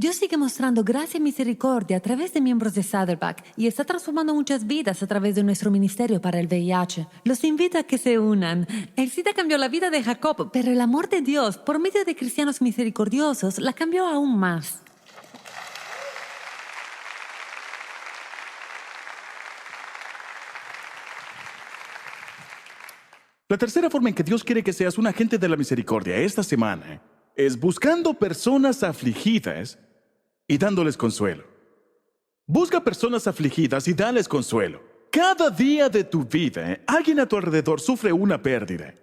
Dios sigue mostrando gracia y misericordia a través de miembros de Saddleback y está transformando muchas vidas a través de nuestro ministerio para el VIH. Los invito a que se unan. El SIDA cambió la vida de Jacob, pero el amor de Dios, por medio de cristianos misericordiosos, la cambió aún más. La tercera forma en que Dios quiere que seas un agente de la misericordia esta semana es buscando personas afligidas y dándoles consuelo. Busca personas afligidas y dales consuelo. Cada día de tu vida, alguien a tu alrededor sufre una pérdida.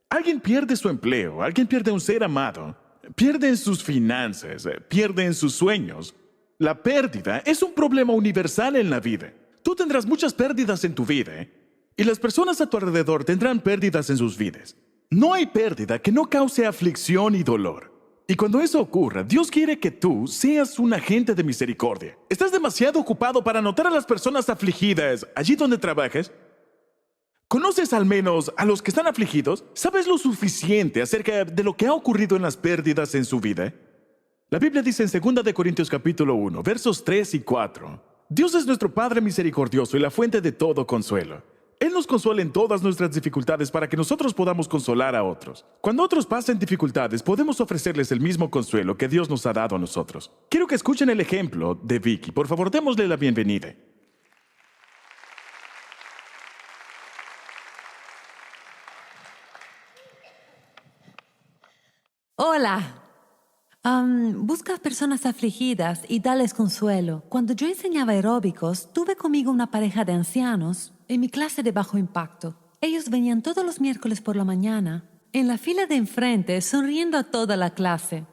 Alguien pierde su empleo, alguien pierde un ser amado, pierde sus finanzas, pierde sus sueños. La pérdida es un problema universal en la vida. Tú tendrás muchas pérdidas en tu vida, y las personas a tu alrededor tendrán pérdidas en sus vidas. No hay pérdida que no cause aflicción y dolor. Y cuando eso ocurra, Dios quiere que tú seas un agente de misericordia. ¿Estás demasiado ocupado para notar a las personas afligidas allí donde trabajas? ¿Conoces al menos a los que están afligidos? ¿Sabes lo suficiente acerca de lo que ha ocurrido en las pérdidas en su vida? La Biblia dice en 2 de Corintios capítulo 1, versos 3 y 4, Dios es nuestro Padre misericordioso y la fuente de todo consuelo. Él nos consuela en todas nuestras dificultades para que nosotros podamos consolar a otros. Cuando otros pasen dificultades, podemos ofrecerles el mismo consuelo que Dios nos ha dado a nosotros. Quiero que escuchen el ejemplo de Vicky. Por favor, démosle la bienvenida. Hola. Busca personas afligidas y dales consuelo. Cuando yo enseñaba aeróbicos, tuve conmigo una pareja de ancianos en mi clase de bajo impacto. Ellos venían todos los miércoles por la mañana, en la fila de enfrente, sonriendo a toda la clase.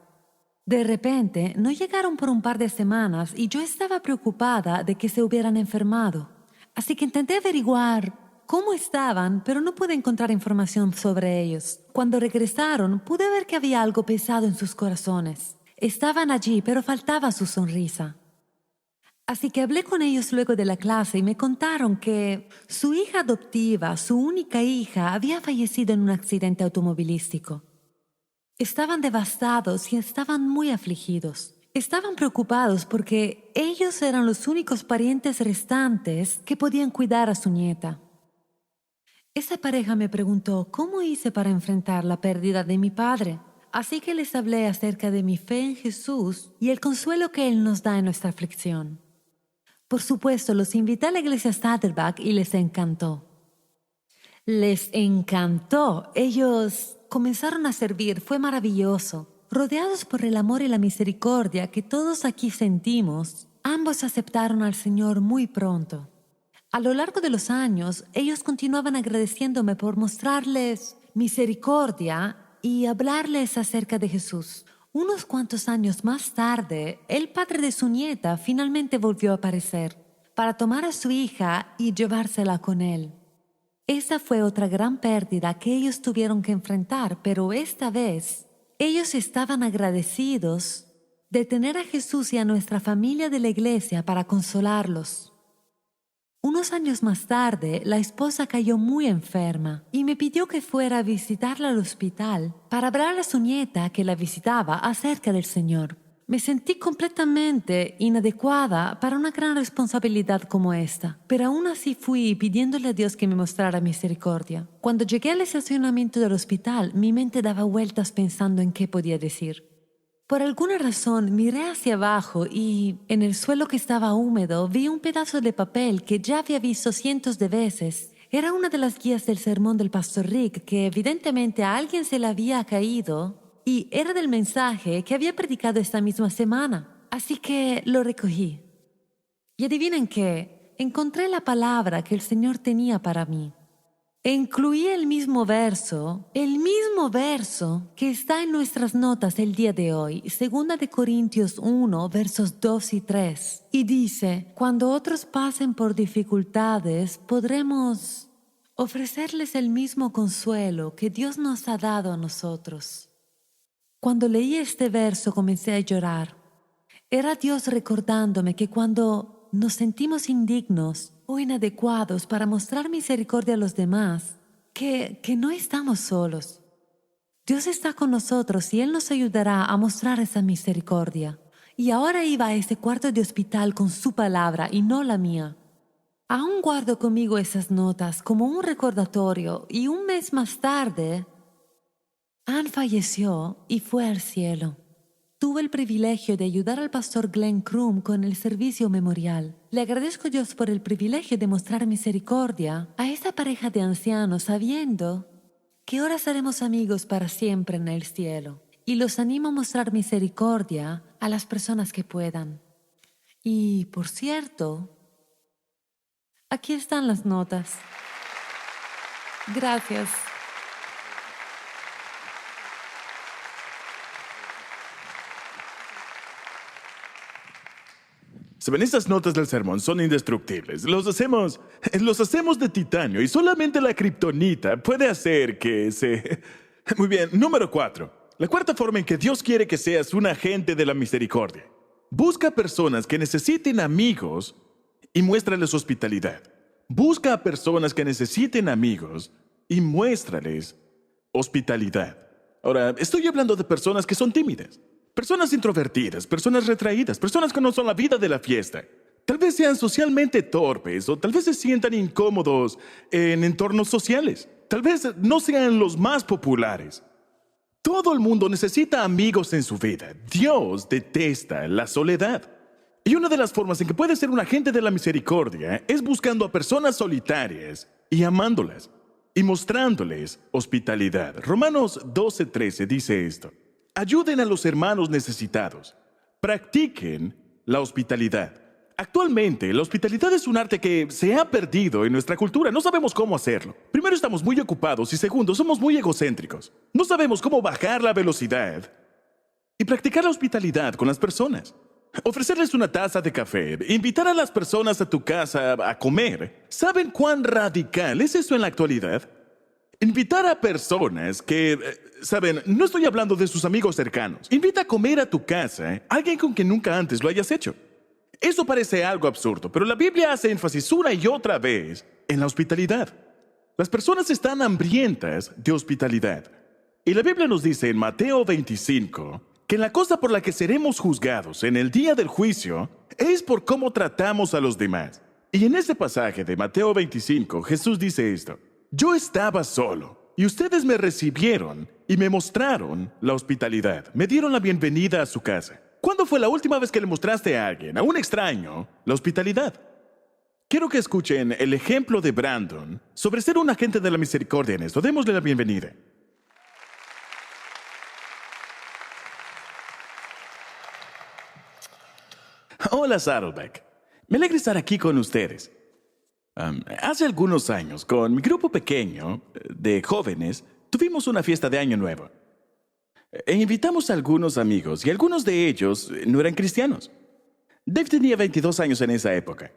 De repente, no llegaron por un par de semanas y yo estaba preocupada de que se hubieran enfermado. Así que intenté averiguar cómo estaban, pero no pude encontrar información sobre ellos. Cuando regresaron, pude ver que había algo pesado en sus corazones. Estaban allí, pero faltaba su sonrisa. Así que hablé con ellos luego de la clase y me contaron que su hija adoptiva, su única hija, había fallecido en un accidente automovilístico. Estaban devastados y estaban muy afligidos. Estaban preocupados porque ellos eran los únicos parientes restantes que podían cuidar a su nieta. Esa pareja me preguntó cómo hice para enfrentar la pérdida de mi padre. Así que les hablé acerca de mi fe en Jesús y el consuelo que Él nos da en nuestra aflicción. Por supuesto, los invité a la iglesia Saddleback y les encantó. Les encantó. Ellos comenzaron a servir, fue maravilloso. rodeados por el amor y la misericordia que todos aquí sentimos, ambos aceptaron al Señor muy pronto. A lo largo de los años, ellos continuaban agradeciéndome por mostrarles misericordia y hablarles acerca de Jesús. Unos cuantos años más tarde, el padre de su nieta finalmente volvió a aparecer para tomar a su hija y llevársela con él. Esa fue otra gran pérdida que ellos tuvieron que enfrentar, pero esta vez ellos estaban agradecidos de tener a Jesús y a nuestra familia de la iglesia para consolarlos. Unos años más tarde, la esposa cayó muy enferma y me pidió que fuera a visitarla al hospital para hablar a su nieta que la visitaba acerca del Señor. Me sentí completamente inadecuada para una gran responsabilidad como esta, pero aún así fui pidiéndole a Dios que me mostrara misericordia. Cuando llegué al estacionamiento del hospital, mi mente daba vueltas pensando en qué podía decir. Por alguna razón miré hacia abajo y en el suelo que estaba húmedo vi un pedazo de papel que ya había visto cientos de veces. Era una de las guías del sermón del pastor Rick que evidentemente a alguien se le había caído y era del mensaje que había predicado esta misma semana. Así que lo recogí. Y adivinen qué, encontré la palabra que el Señor tenía para mí. E incluí el mismo verso que está en nuestras notas el día de hoy, 2 de Corintios 1, versos 2 y 3. Y dice, cuando otros pasen por dificultades, podremos ofrecerles el mismo consuelo que Dios nos ha dado a nosotros. Cuando leí este verso comencé a llorar. Era Dios recordándome que cuando nos sentimos indignos o inadecuados para mostrar misericordia a los demás, que no estamos solos. Dios está con nosotros y Él nos ayudará a mostrar esa misericordia. Y ahora iba a ese cuarto de hospital con su palabra y no la mía. Aún guardo conmigo esas notas como un recordatorio y un mes más tarde, Ann falleció y fue al cielo. Tuve el privilegio de ayudar al pastor Glenn Crum con el servicio memorial. Le agradezco a Dios por el privilegio de mostrar misericordia a esta pareja de ancianos sabiendo que ahora seremos amigos para siempre en el cielo. Y los animo a mostrar misericordia a las personas que puedan. Y, por cierto, aquí están las notas. Gracias. Saben, estas notas del sermón son indestructibles. Los hacemos de titanio y solamente la kriptonita puede hacer que se... Muy bien, número 4. La cuarta forma en que Dios quiere que seas un agente de la misericordia. Busca personas que necesiten amigos y muéstrales hospitalidad. Busca a personas que necesiten amigos y muéstrales hospitalidad. Ahora, estoy hablando de personas que son tímidas. Personas introvertidas, personas retraídas, personas que no son la vida de la fiesta. Tal vez sean socialmente torpes o tal vez se sientan incómodos en entornos sociales. Tal vez no sean los más populares. Todo el mundo necesita amigos en su vida. Dios detesta la soledad. Y una de las formas en que puedes ser un agente de la misericordia es buscando a personas solitarias y amándolas y mostrándoles hospitalidad. Romanos 12:13 dice esto. Ayuden a los hermanos necesitados. Practiquen la hospitalidad. Actualmente, la hospitalidad es un arte que se ha perdido en nuestra cultura. No sabemos cómo hacerlo. Primero, estamos muy ocupados y segundo, somos muy egocéntricos. No sabemos cómo bajar la velocidad y practicar la hospitalidad con las personas. Ofrecerles una taza de café, invitar a las personas a tu casa a comer. ¿Saben cuán radical es eso en la actualidad? Invitar a personas que, saben, no estoy hablando de sus amigos cercanos. Invita a comer a tu casa a alguien con quien nunca antes lo hayas hecho. Eso parece algo absurdo, pero la Biblia hace énfasis una y otra vez en la hospitalidad. Las personas están hambrientas de hospitalidad. Y la Biblia nos dice en Mateo 25 que la cosa por la que seremos juzgados en el día del juicio es por cómo tratamos a los demás. Y en ese pasaje de Mateo 25, Jesús dice esto. Yo estaba solo y ustedes me recibieron y me mostraron la hospitalidad. Me dieron la bienvenida a su casa. ¿Cuándo fue la última vez que le mostraste a alguien, a un extraño, la hospitalidad? Quiero que escuchen el ejemplo de Brandon sobre ser un agente de la misericordia en esto. Démosle la bienvenida. Hola, Saddleback. Me alegra estar aquí con ustedes. Hace algunos años, con mi grupo pequeño de jóvenes, tuvimos una fiesta de Año Nuevo. E invitamos a algunos amigos y algunos de ellos no eran cristianos. Dave tenía 22 años en esa época.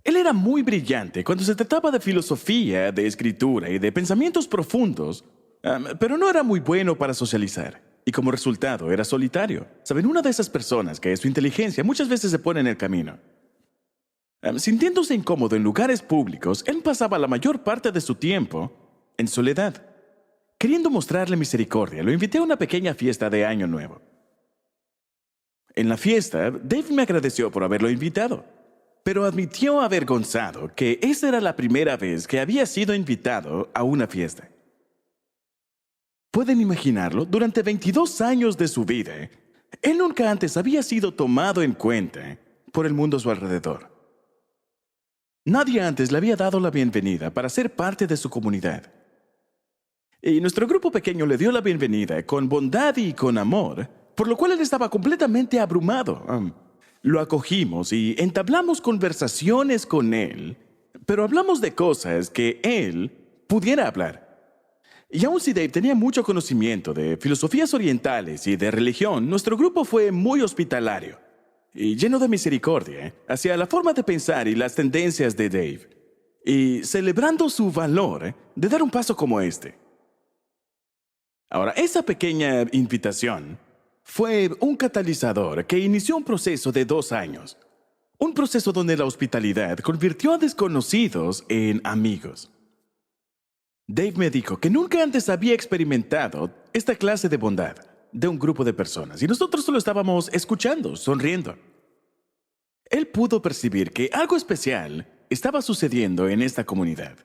Él era muy brillante cuando se trataba de filosofía, de escritura y de pensamientos profundos, pero no era muy bueno para socializar. Y como resultado, era solitario. ¿Saben? Una de esas personas que su inteligencia muchas veces se pone en el camino. Sintiéndose incómodo en lugares públicos, él pasaba la mayor parte de su tiempo en soledad. Queriendo mostrarle misericordia, lo invité a una pequeña fiesta de Año Nuevo. En la fiesta, Dave me agradeció por haberlo invitado, pero admitió avergonzado que esa era la primera vez que había sido invitado a una fiesta. ¿Pueden imaginarlo? Durante 22 años de su vida, él nunca antes había sido tomado en cuenta por el mundo a su alrededor. Nadie antes le había dado la bienvenida para ser parte de su comunidad. Y nuestro grupo pequeño le dio la bienvenida con bondad y con amor, por lo cual él estaba completamente abrumado. Lo acogimos y entablamos conversaciones con él, pero hablamos de cosas que él pudiera hablar. Y aun si Dave tenía mucho conocimiento de filosofías orientales y de religión, nuestro grupo fue muy hospitalario y lleno de misericordia hacia la forma de pensar y las tendencias de Dave, y celebrando su valor de dar un paso como este. Ahora, esa pequeña invitación fue un catalizador que inició un proceso de 2 años, un proceso donde la hospitalidad convirtió a desconocidos en amigos. Dave me dijo que nunca antes había experimentado esta clase de bondad de un grupo de personas y nosotros solo estábamos escuchando, sonriendo. Él pudo percibir que algo especial estaba sucediendo en esta comunidad.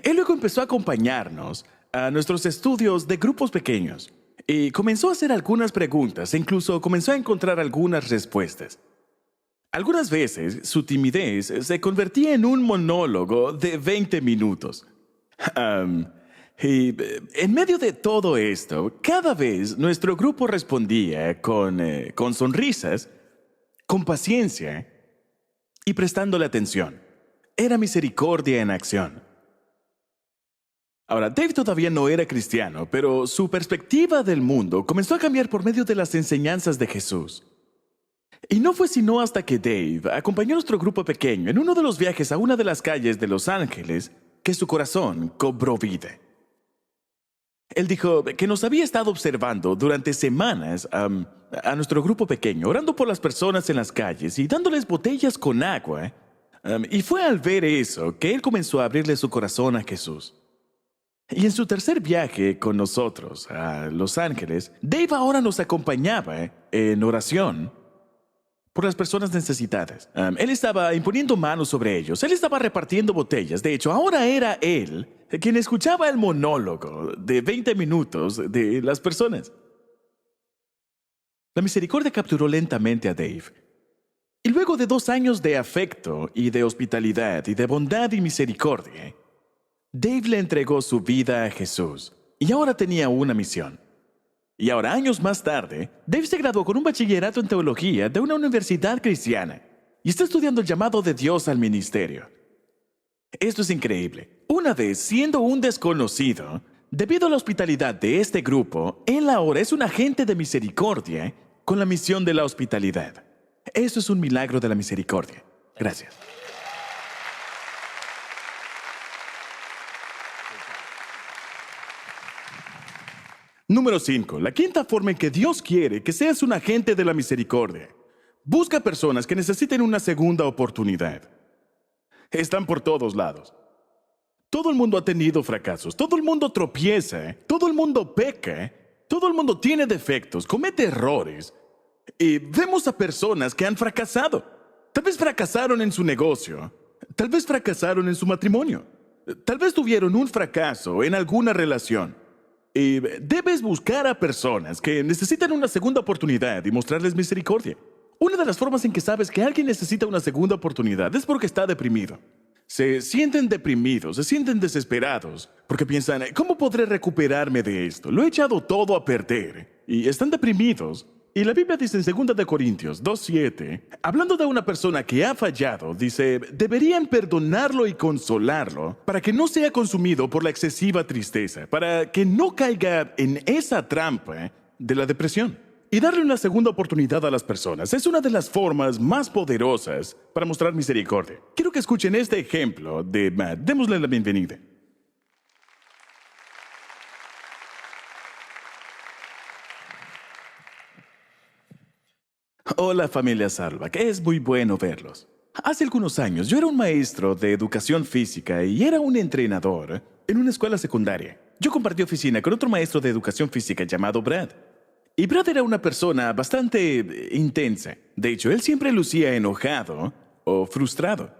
Él luego empezó a acompañarnos a nuestros estudios de grupos pequeños y comenzó a hacer algunas preguntas e incluso comenzó a encontrar algunas respuestas. Algunas veces su timidez se convertía en un monólogo de 20 minutos. Y en medio de todo esto, cada vez nuestro grupo respondía con sonrisas, con paciencia y prestándole atención. Era misericordia en acción. Ahora, Dave todavía no era cristiano, pero su perspectiva del mundo comenzó a cambiar por medio de las enseñanzas de Jesús. Y no fue sino hasta que Dave acompañó a nuestro grupo pequeño en uno de los viajes a una de las calles de Los Ángeles que su corazón cobró vida. Él dijo que nos había estado observando durante semanas a nuestro grupo pequeño, orando por las personas en las calles y dándoles botellas con agua. Y fue al ver eso que él comenzó a abrirle su corazón a Jesús. Y en su tercer viaje con nosotros a Los Ángeles, Dave ahora nos acompañaba en oración por las personas necesitadas. Él estaba imponiendo manos sobre ellos. Él estaba repartiendo botellas. De hecho, ahora era él quien escuchaba el monólogo de 20 minutos de las personas. La misericordia capturó lentamente a Dave. Y luego de 2 años de afecto y de hospitalidad y de bondad y misericordia, Dave le entregó su vida a Jesús y ahora tenía una misión. Y ahora, años más tarde, Dave se graduó con un bachillerato en teología de una universidad cristiana y está estudiando el llamado de Dios al ministerio. Esto es increíble. Una vez, siendo un desconocido, debido a la hospitalidad de este grupo, él ahora es un agente de misericordia con la misión de la hospitalidad. Eso es un milagro de la misericordia. Gracias. Número 5. La quinta forma en que Dios quiere que seas un agente de la misericordia. Busca personas que necesiten una segunda oportunidad. Están por todos lados. Todo el mundo ha tenido fracasos, todo el mundo tropieza, todo el mundo peca, todo el mundo tiene defectos, comete errores. Y vemos a personas que han fracasado. Tal vez fracasaron en su negocio, tal vez fracasaron en su matrimonio, tal vez tuvieron un fracaso en alguna relación. Y debes buscar a personas que necesitan una segunda oportunidad y mostrarles misericordia. Una de las formas en que sabes que alguien necesita una segunda oportunidad es porque está deprimido. Se sienten deprimidos, se sienten desesperados, porque piensan, ¿cómo podré recuperarme de esto? Lo he echado todo a perder. Y están deprimidos Y la Biblia dice en 2 Corintios 2:7, hablando de una persona que ha fallado, dice, deberían perdonarlo y consolarlo para que no sea consumido por la excesiva tristeza, para que no caiga en esa trampa de la depresión. Y darle una segunda oportunidad a las personas es una de las formas más poderosas para mostrar misericordia. Quiero que escuchen este ejemplo de Matt. Démosle la bienvenida. Hola familia Saddleback, es muy bueno verlos. Hace algunos años yo era un maestro de educación física y era un entrenador en una escuela secundaria. Yo compartí oficina con otro maestro de educación física llamado Brad. Y Brad era una persona bastante intensa. De hecho, él siempre lucía enojado o frustrado.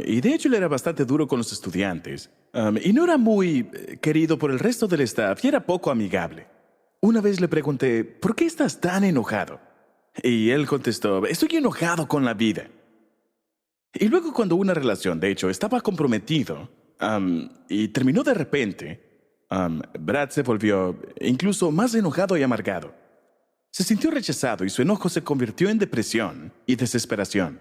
Y de hecho él era bastante duro con los estudiantes. Y no era muy querido por el resto del staff y era poco amigable. Una vez le pregunté, ¿por qué estás tan enojado? Y él contestó, estoy enojado con la vida. Y luego cuando una relación, de hecho, estaba comprometido y terminó de repente, Brad se volvió incluso más enojado y amargado. Se sintió rechazado y su enojo se convirtió en depresión y desesperación.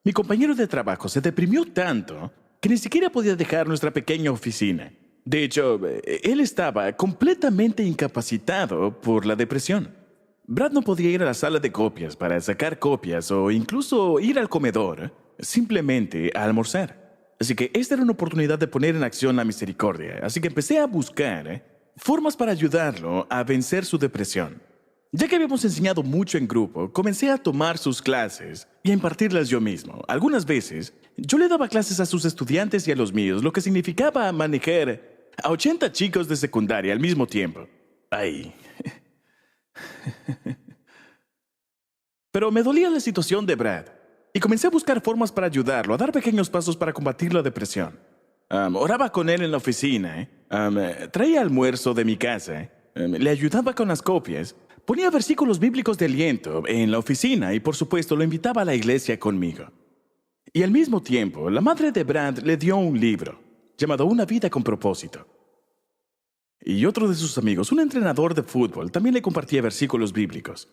Mi compañero de trabajo se deprimió tanto que ni siquiera podía dejar nuestra pequeña oficina. De hecho, él estaba completamente incapacitado por la depresión. Brad no podía ir a la sala de copias para sacar copias o incluso ir al comedor, simplemente a almorzar. Así que esta era una oportunidad de poner en acción la misericordia. Así que empecé a buscar formas para ayudarlo a vencer su depresión. Ya que habíamos enseñado mucho en grupo, comencé a tomar sus clases y a impartirlas yo mismo. Algunas veces, yo le daba clases a sus estudiantes y a los míos, lo que significaba manejar a 80 chicos de secundaria al mismo tiempo. Ay. Pero me dolía la situación de Brad y comencé a buscar formas para ayudarlo, a dar pequeños pasos para combatir la depresión. Oraba con él en la oficina, traía almuerzo de mi casa, le ayudaba con las copias, ponía versículos bíblicos de aliento en la oficina y por supuesto lo invitaba a la iglesia conmigo. Y al mismo tiempo, la madre de Brad le dio un libro llamado Una vida con propósito. Y otro de sus amigos, un entrenador de fútbol, también le compartía versículos bíblicos.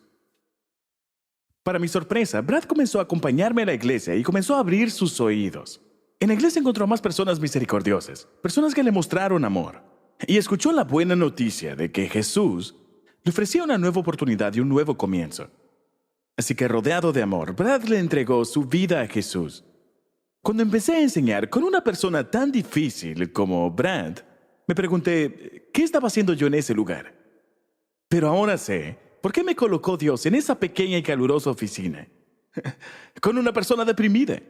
Para mi sorpresa, Brad comenzó a acompañarme a la iglesia y comenzó a abrir sus oídos. En la iglesia encontró a más personas misericordiosas, personas que le mostraron amor. Y escuchó la buena noticia de que Jesús le ofrecía una nueva oportunidad y un nuevo comienzo. Así que rodeado de amor, Brad le entregó su vida a Jesús. Cuando empecé a enseñar con una persona tan difícil como Brad, me pregunté, ¿qué estaba haciendo yo en ese lugar? Pero ahora sé, ¿por qué me colocó Dios en esa pequeña y calurosa oficina? Con una persona deprimida.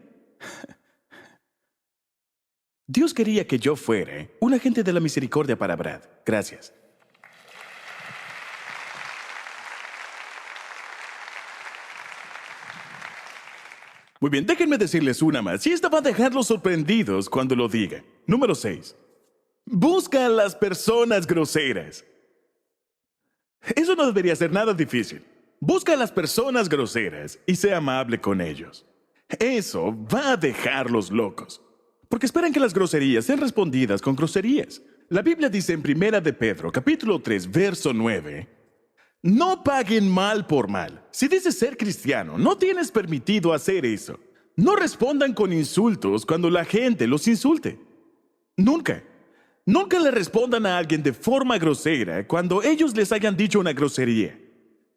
Dios quería que yo fuera un agente de la misericordia para Brad. Gracias. Muy bien, déjenme decirles una más. Y esta va a dejarlos sorprendidos cuando lo diga. Número 6. Busca a las personas groseras. Eso no debería ser nada difícil. Busca a las personas groseras y sea amable con ellos. Eso va a dejarlos locos. Porque esperan que las groserías sean respondidas con groserías. La Biblia dice en 1 de Pedro, capítulo 3, verso 9, no paguen mal por mal. Si dices ser cristiano, no tienes permitido hacer eso. No respondan con insultos cuando la gente los insulte. Nunca. Nunca le respondan a alguien de forma grosera cuando ellos les hayan dicho una grosería.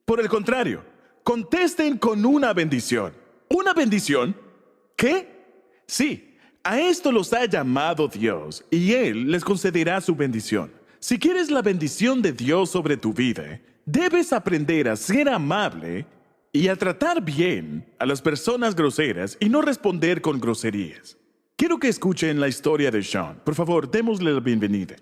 Por el contrario, contesten con una bendición. ¿Una bendición? ¿Qué? Sí, a esto los ha llamado Dios y Él les concederá su bendición. Si quieres la bendición de Dios sobre tu vida, debes aprender a ser amable y a tratar bien a las personas groseras y no responder con groserías. Quiero que escuchen la historia de Sean. Por favor, démosle la bienvenida.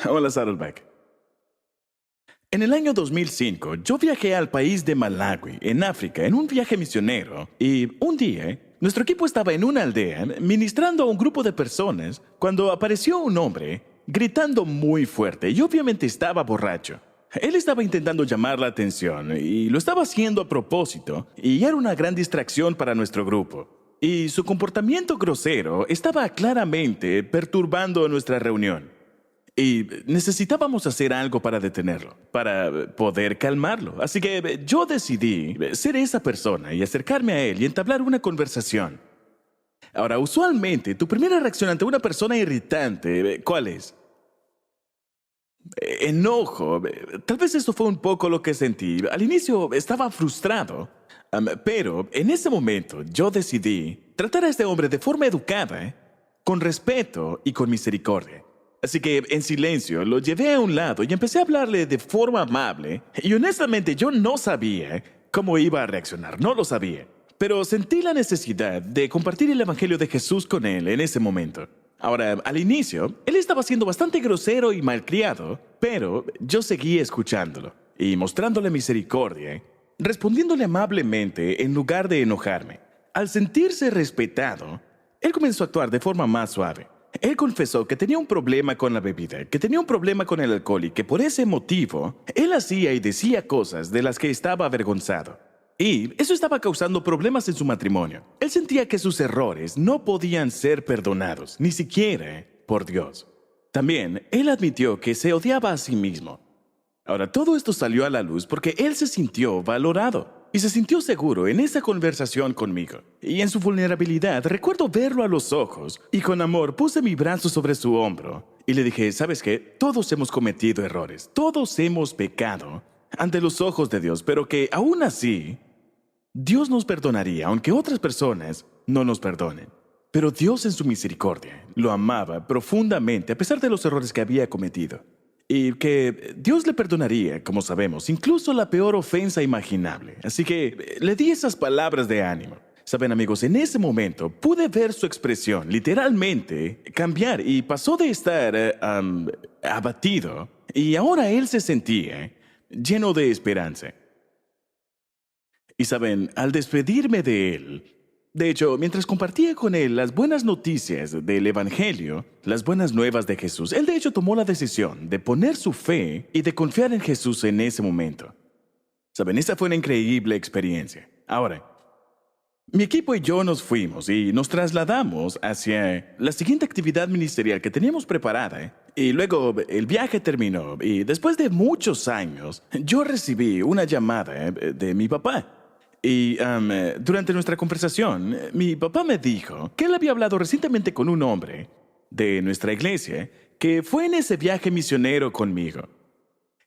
Hola, Saddleback. En el año 2005, yo viajé al país de Malawi, en África, en un viaje misionero. Y un día, nuestro equipo estaba en una aldea ministrando a un grupo de personas cuando apareció un hombre gritando muy fuerte y obviamente estaba borracho. Él estaba intentando llamar la atención y lo estaba haciendo a propósito y era una gran distracción para nuestro grupo. y su comportamiento grosero estaba claramente perturbando nuestra reunión. Y necesitábamos hacer algo para detenerlo, para poder calmarlo. Así que yo decidí ser esa persona y acercarme a él y entablar una conversación. Ahora, usualmente, tu primera reacción ante una persona irritante, ¿cuál es? Enojo. Tal vez eso fue un poco lo que sentí. Al inicio estaba frustrado, pero en ese momento yo decidí tratar a este hombre de forma educada, con respeto y con misericordia. Así que en silencio lo llevé a un lado y empecé a hablarle de forma amable. Y honestamente yo no sabía cómo iba a reaccionar, no lo sabía. Pero sentí la necesidad de compartir el Evangelio de Jesús con él en ese momento. Ahora, al inicio, él estaba siendo bastante grosero y malcriado, pero yo seguí escuchándolo y mostrándole misericordia, respondiéndole amablemente en lugar de enojarme. Al sentirse respetado, él comenzó a actuar de forma más suave. Él confesó que tenía un problema con la bebida, que tenía un problema con el alcohol y que por ese motivo, él hacía y decía cosas de las que estaba avergonzado. Y eso estaba causando problemas en su matrimonio. Él sentía que sus errores no podían ser perdonados, ni siquiera por Dios. También, él admitió que se odiaba a sí mismo. Ahora, todo esto salió a la luz porque él se sintió valorado y se sintió seguro en esa conversación conmigo. Y en su vulnerabilidad, recuerdo verlo a los ojos y con amor puse mi brazo sobre su hombro y le dije, ¿sabes qué? Todos hemos cometido errores, todos hemos pecado ante los ojos de Dios, pero que aún así, Dios nos perdonaría, aunque otras personas no nos perdonen. Pero Dios en su misericordia lo amaba profundamente a pesar de los errores que había cometido. Y que Dios le perdonaría, como sabemos, incluso la peor ofensa imaginable. Así que le di esas palabras de ánimo. Saben, amigos, en ese momento pude ver su expresión literalmente cambiar y pasó de estar abatido y ahora él se sentía lleno de esperanza. Y saben, al despedirme de él, de hecho, mientras compartía con él las buenas noticias del Evangelio, las buenas nuevas de Jesús, él de hecho tomó la decisión de poner su fe y de confiar en Jesús en ese momento. Saben, esa fue una increíble experiencia. Ahora, mi equipo y yo nos fuimos y nos trasladamos hacia la siguiente actividad ministerial que teníamos preparada. Y luego el viaje terminó y después de muchos años, yo recibí una llamada de mi papá. Y durante nuestra conversación, mi papá me dijo que él había hablado recientemente con un hombre de nuestra iglesia que fue en ese viaje misionero conmigo.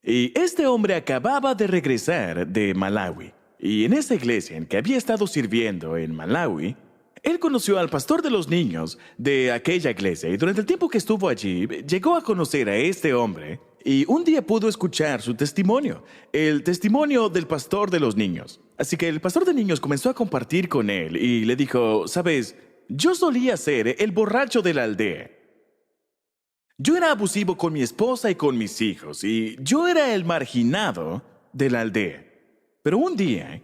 Y este hombre acababa de regresar de Malawi. Y en esa iglesia en que había estado sirviendo en Malawi, él conoció al pastor de los niños de aquella iglesia. Y durante el tiempo que estuvo allí, llegó a conocer a este hombre. Y un día pudo escuchar su testimonio, el testimonio del pastor de los niños. Así que el pastor de niños comenzó a compartir con él y le dijo, ¿sabes? Yo solía ser el borracho de la aldea. Yo era abusivo con mi esposa y con mis hijos y yo era el marginado de la aldea. Pero un día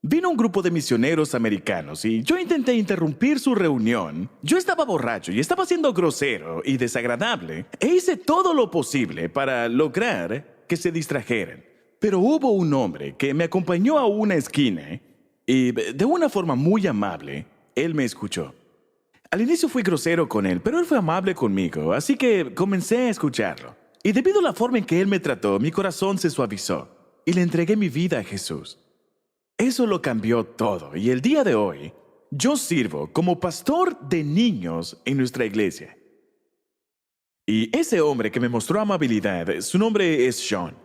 vino un grupo de misioneros americanos y yo intenté interrumpir su reunión. Yo estaba borracho y estaba siendo grosero y desagradable e hice todo lo posible para lograr que se distrajeran. Pero hubo un hombre que me acompañó a una esquina y de una forma muy amable, él me escuchó. Al inicio fui grosero con él, pero él fue amable conmigo, así que comencé a escucharlo. Y debido a la forma en que él me trató, mi corazón se suavizó y le entregué mi vida a Jesús. Eso lo cambió todo y el día de hoy yo sirvo como pastor de niños en nuestra iglesia. Y ese hombre que me mostró amabilidad, su nombre es Sean.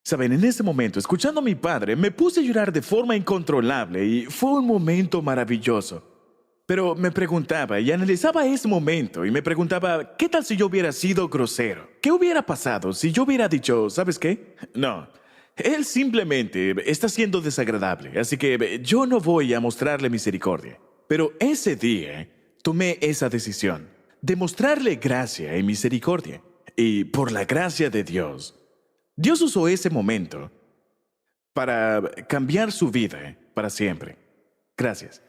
Saben, en ese momento, escuchando a mi padre, me puse a llorar de forma incontrolable y fue un momento maravilloso. Pero me preguntaba y analizaba ese momento y me preguntaba, ¿qué tal si yo hubiera sido grosero? ¿Qué hubiera pasado si yo hubiera dicho, ¿sabes qué? No. Él simplemente está siendo desagradable, así que yo no voy a mostrarle misericordia. Pero ese día tomé esa decisión de mostrarle gracia y misericordia. Y por la gracia de Dios, Dios usó ese momento para cambiar su vida para siempre. Gracias.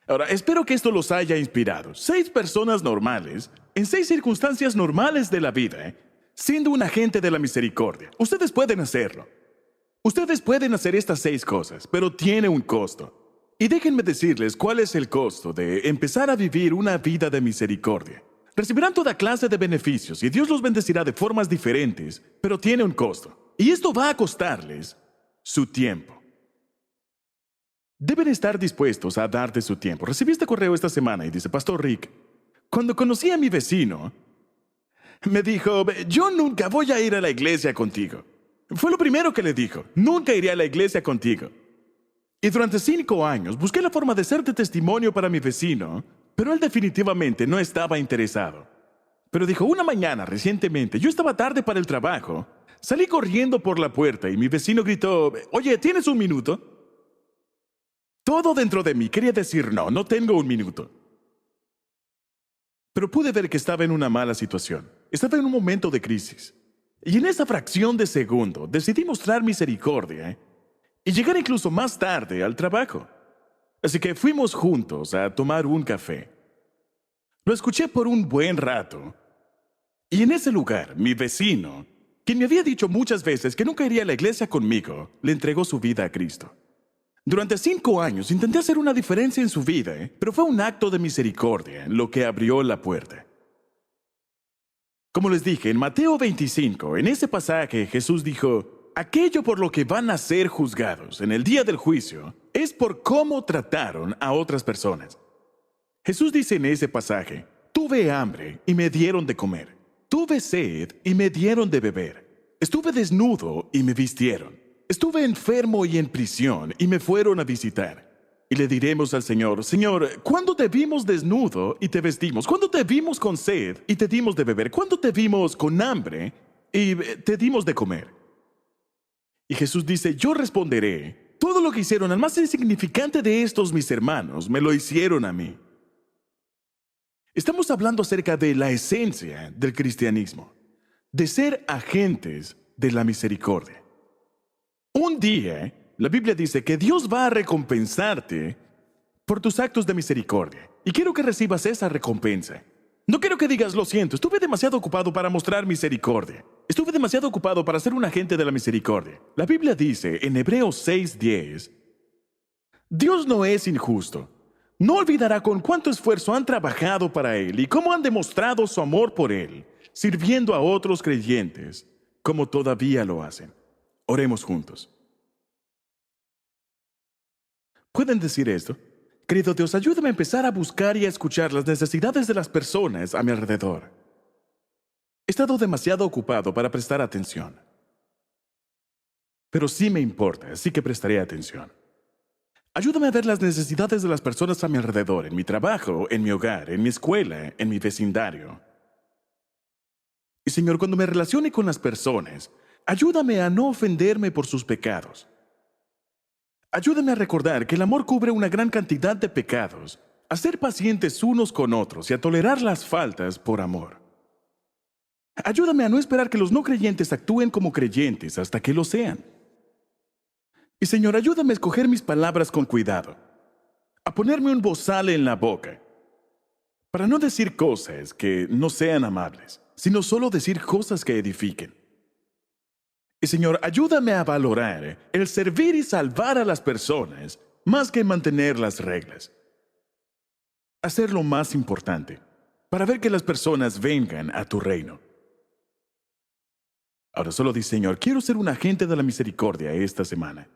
Ahora, espero que esto los haya inspirado. 6 personas normales, en 6 circunstancias normales de la vida, siendo un agente de la misericordia. Ustedes pueden hacerlo. Ustedes pueden hacer estas 6 cosas, pero tiene un costo. Y déjenme decirles cuál es el costo de empezar a vivir una vida de misericordia. Recibirán toda clase de beneficios y Dios los bendecirá de formas diferentes, pero tiene un costo. Y esto va a costarles su tiempo. Deben estar dispuestos a darte su tiempo. Recibí este correo esta semana y dice: Pastor Rick, cuando conocí a mi vecino, me dijo: yo nunca voy a ir a la iglesia contigo. Fue lo primero que le dijo: nunca iré a la iglesia contigo. Y durante 5 años busqué la forma de ser de testimonio para mi vecino, pero él definitivamente no estaba interesado. Pero dijo: una mañana recientemente, yo estaba tarde para el trabajo, salí corriendo por la puerta y mi vecino gritó: oye, ¿tienes un minuto? Todo dentro de mí quería decir: no tengo un minuto. Pero pude ver que estaba en una mala situación. Estaba en un momento de crisis. Y en esa fracción de segundo decidí mostrar misericordia y llegar incluso más tarde al trabajo. Así que fuimos juntos a tomar un café. Lo escuché por un buen rato. Y en ese lugar, mi vecino, quien me había dicho muchas veces que nunca iría a la iglesia conmigo, le entregó su vida a Cristo. Durante 5 años intenté hacer una diferencia en su vida, pero fue un acto de misericordia lo que abrió la puerta. Como les dije, en Mateo 25, en ese pasaje Jesús dijo: aquello por lo que van a ser juzgados en el día del juicio es por cómo trataron a otras personas. Jesús dice en ese pasaje: tuve hambre y me dieron de comer. Tuve sed y me dieron de beber. Estuve desnudo y me vistieron. Estuve enfermo y en prisión y me fueron a visitar. Y le diremos al Señor: Señor, ¿cuándo te vimos desnudo y te vestimos? ¿Cuándo te vimos con sed y te dimos de beber? ¿Cuándo te vimos con hambre y te dimos de comer? Y Jesús dice: yo responderé: todo lo que hicieron al más insignificante de estos mis hermanos, me lo hicieron a mí. Estamos hablando acerca de la esencia del cristianismo, de ser agentes de la misericordia. Un día, la Biblia dice que Dios va a recompensarte por tus actos de misericordia. Y quiero que recibas esa recompensa. No quiero que digas: lo siento, estuve demasiado ocupado para mostrar misericordia. Estuve demasiado ocupado para ser un agente de la misericordia. La Biblia dice en Hebreos 6:10: Dios no es injusto. No olvidará con cuánto esfuerzo han trabajado para Él y cómo han demostrado su amor por Él, sirviendo a otros creyentes, como todavía lo hacen. Oremos juntos. ¿Pueden decir esto? Querido Dios, ayúdame a empezar a buscar y a escuchar las necesidades de las personas a mi alrededor. He estado demasiado ocupado para prestar atención. Pero sí me importa, así que prestaré atención. Ayúdame a ver las necesidades de las personas a mi alrededor, en mi trabajo, en mi hogar, en mi escuela, en mi vecindario. Y Señor, cuando me relacione con las personas, ayúdame a no ofenderme por sus pecados. Ayúdame a recordar que el amor cubre una gran cantidad de pecados, a ser pacientes unos con otros y a tolerar las faltas por amor. Ayúdame a no esperar que los no creyentes actúen como creyentes hasta que lo sean. Y Señor, ayúdame a escoger mis palabras con cuidado, a ponerme un bozal en la boca, para no decir cosas que no sean amables, sino solo decir cosas que edifiquen. Y Señor, ayúdame a valorar el servir y salvar a las personas más que mantener las reglas. Hacer lo más importante, para ver que las personas vengan a tu reino. Ahora solo di: Señor, quiero ser un agente de la misericordia esta semana.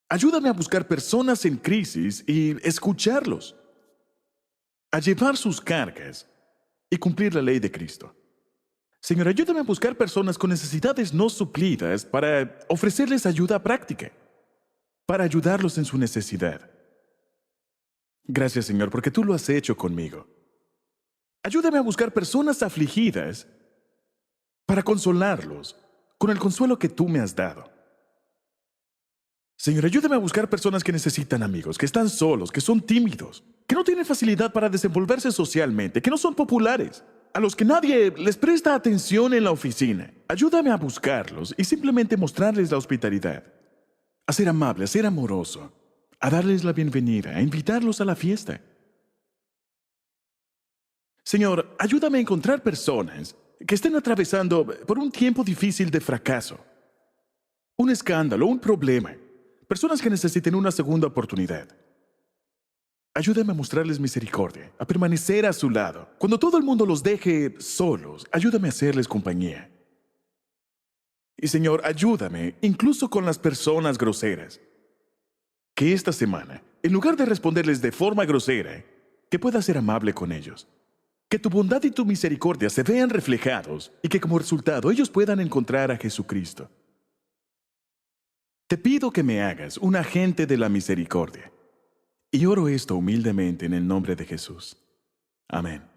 Ayúdame a buscar personas en crisis y escucharlos, a llevar sus cargas y cumplir la ley de Cristo. Señor, ayúdame a buscar personas con necesidades no suplidas para ofrecerles ayuda práctica, para ayudarlos en su necesidad. Gracias, Señor, porque tú lo has hecho conmigo. Ayúdame a buscar personas afligidas para consolarlos con el consuelo que tú me has dado. Señor, ayúdame a buscar personas que necesitan amigos, que están solos, que son tímidos, que no tienen facilidad para desenvolverse socialmente, que no son populares, a los que nadie les presta atención en la oficina. Ayúdame a buscarlos y simplemente mostrarles la hospitalidad, a ser amable, a ser amoroso, a darles la bienvenida, a invitarlos a la fiesta. Señor, ayúdame a encontrar personas que estén atravesando por un tiempo difícil de fracaso, un escándalo, un problema, personas que necesiten una segunda oportunidad. Ayúdame a mostrarles misericordia, a permanecer a su lado. Cuando todo el mundo los deje solos, ayúdame a hacerles compañía. Y Señor, ayúdame, incluso con las personas groseras, que esta semana, en lugar de responderles de forma grosera, que pueda ser amable con ellos. Que tu bondad y tu misericordia se vean reflejados y que como resultado ellos puedan encontrar a Jesucristo. Te pido que me hagas un agente de la misericordia. Y oro esto humildemente en el nombre de Jesús. Amén.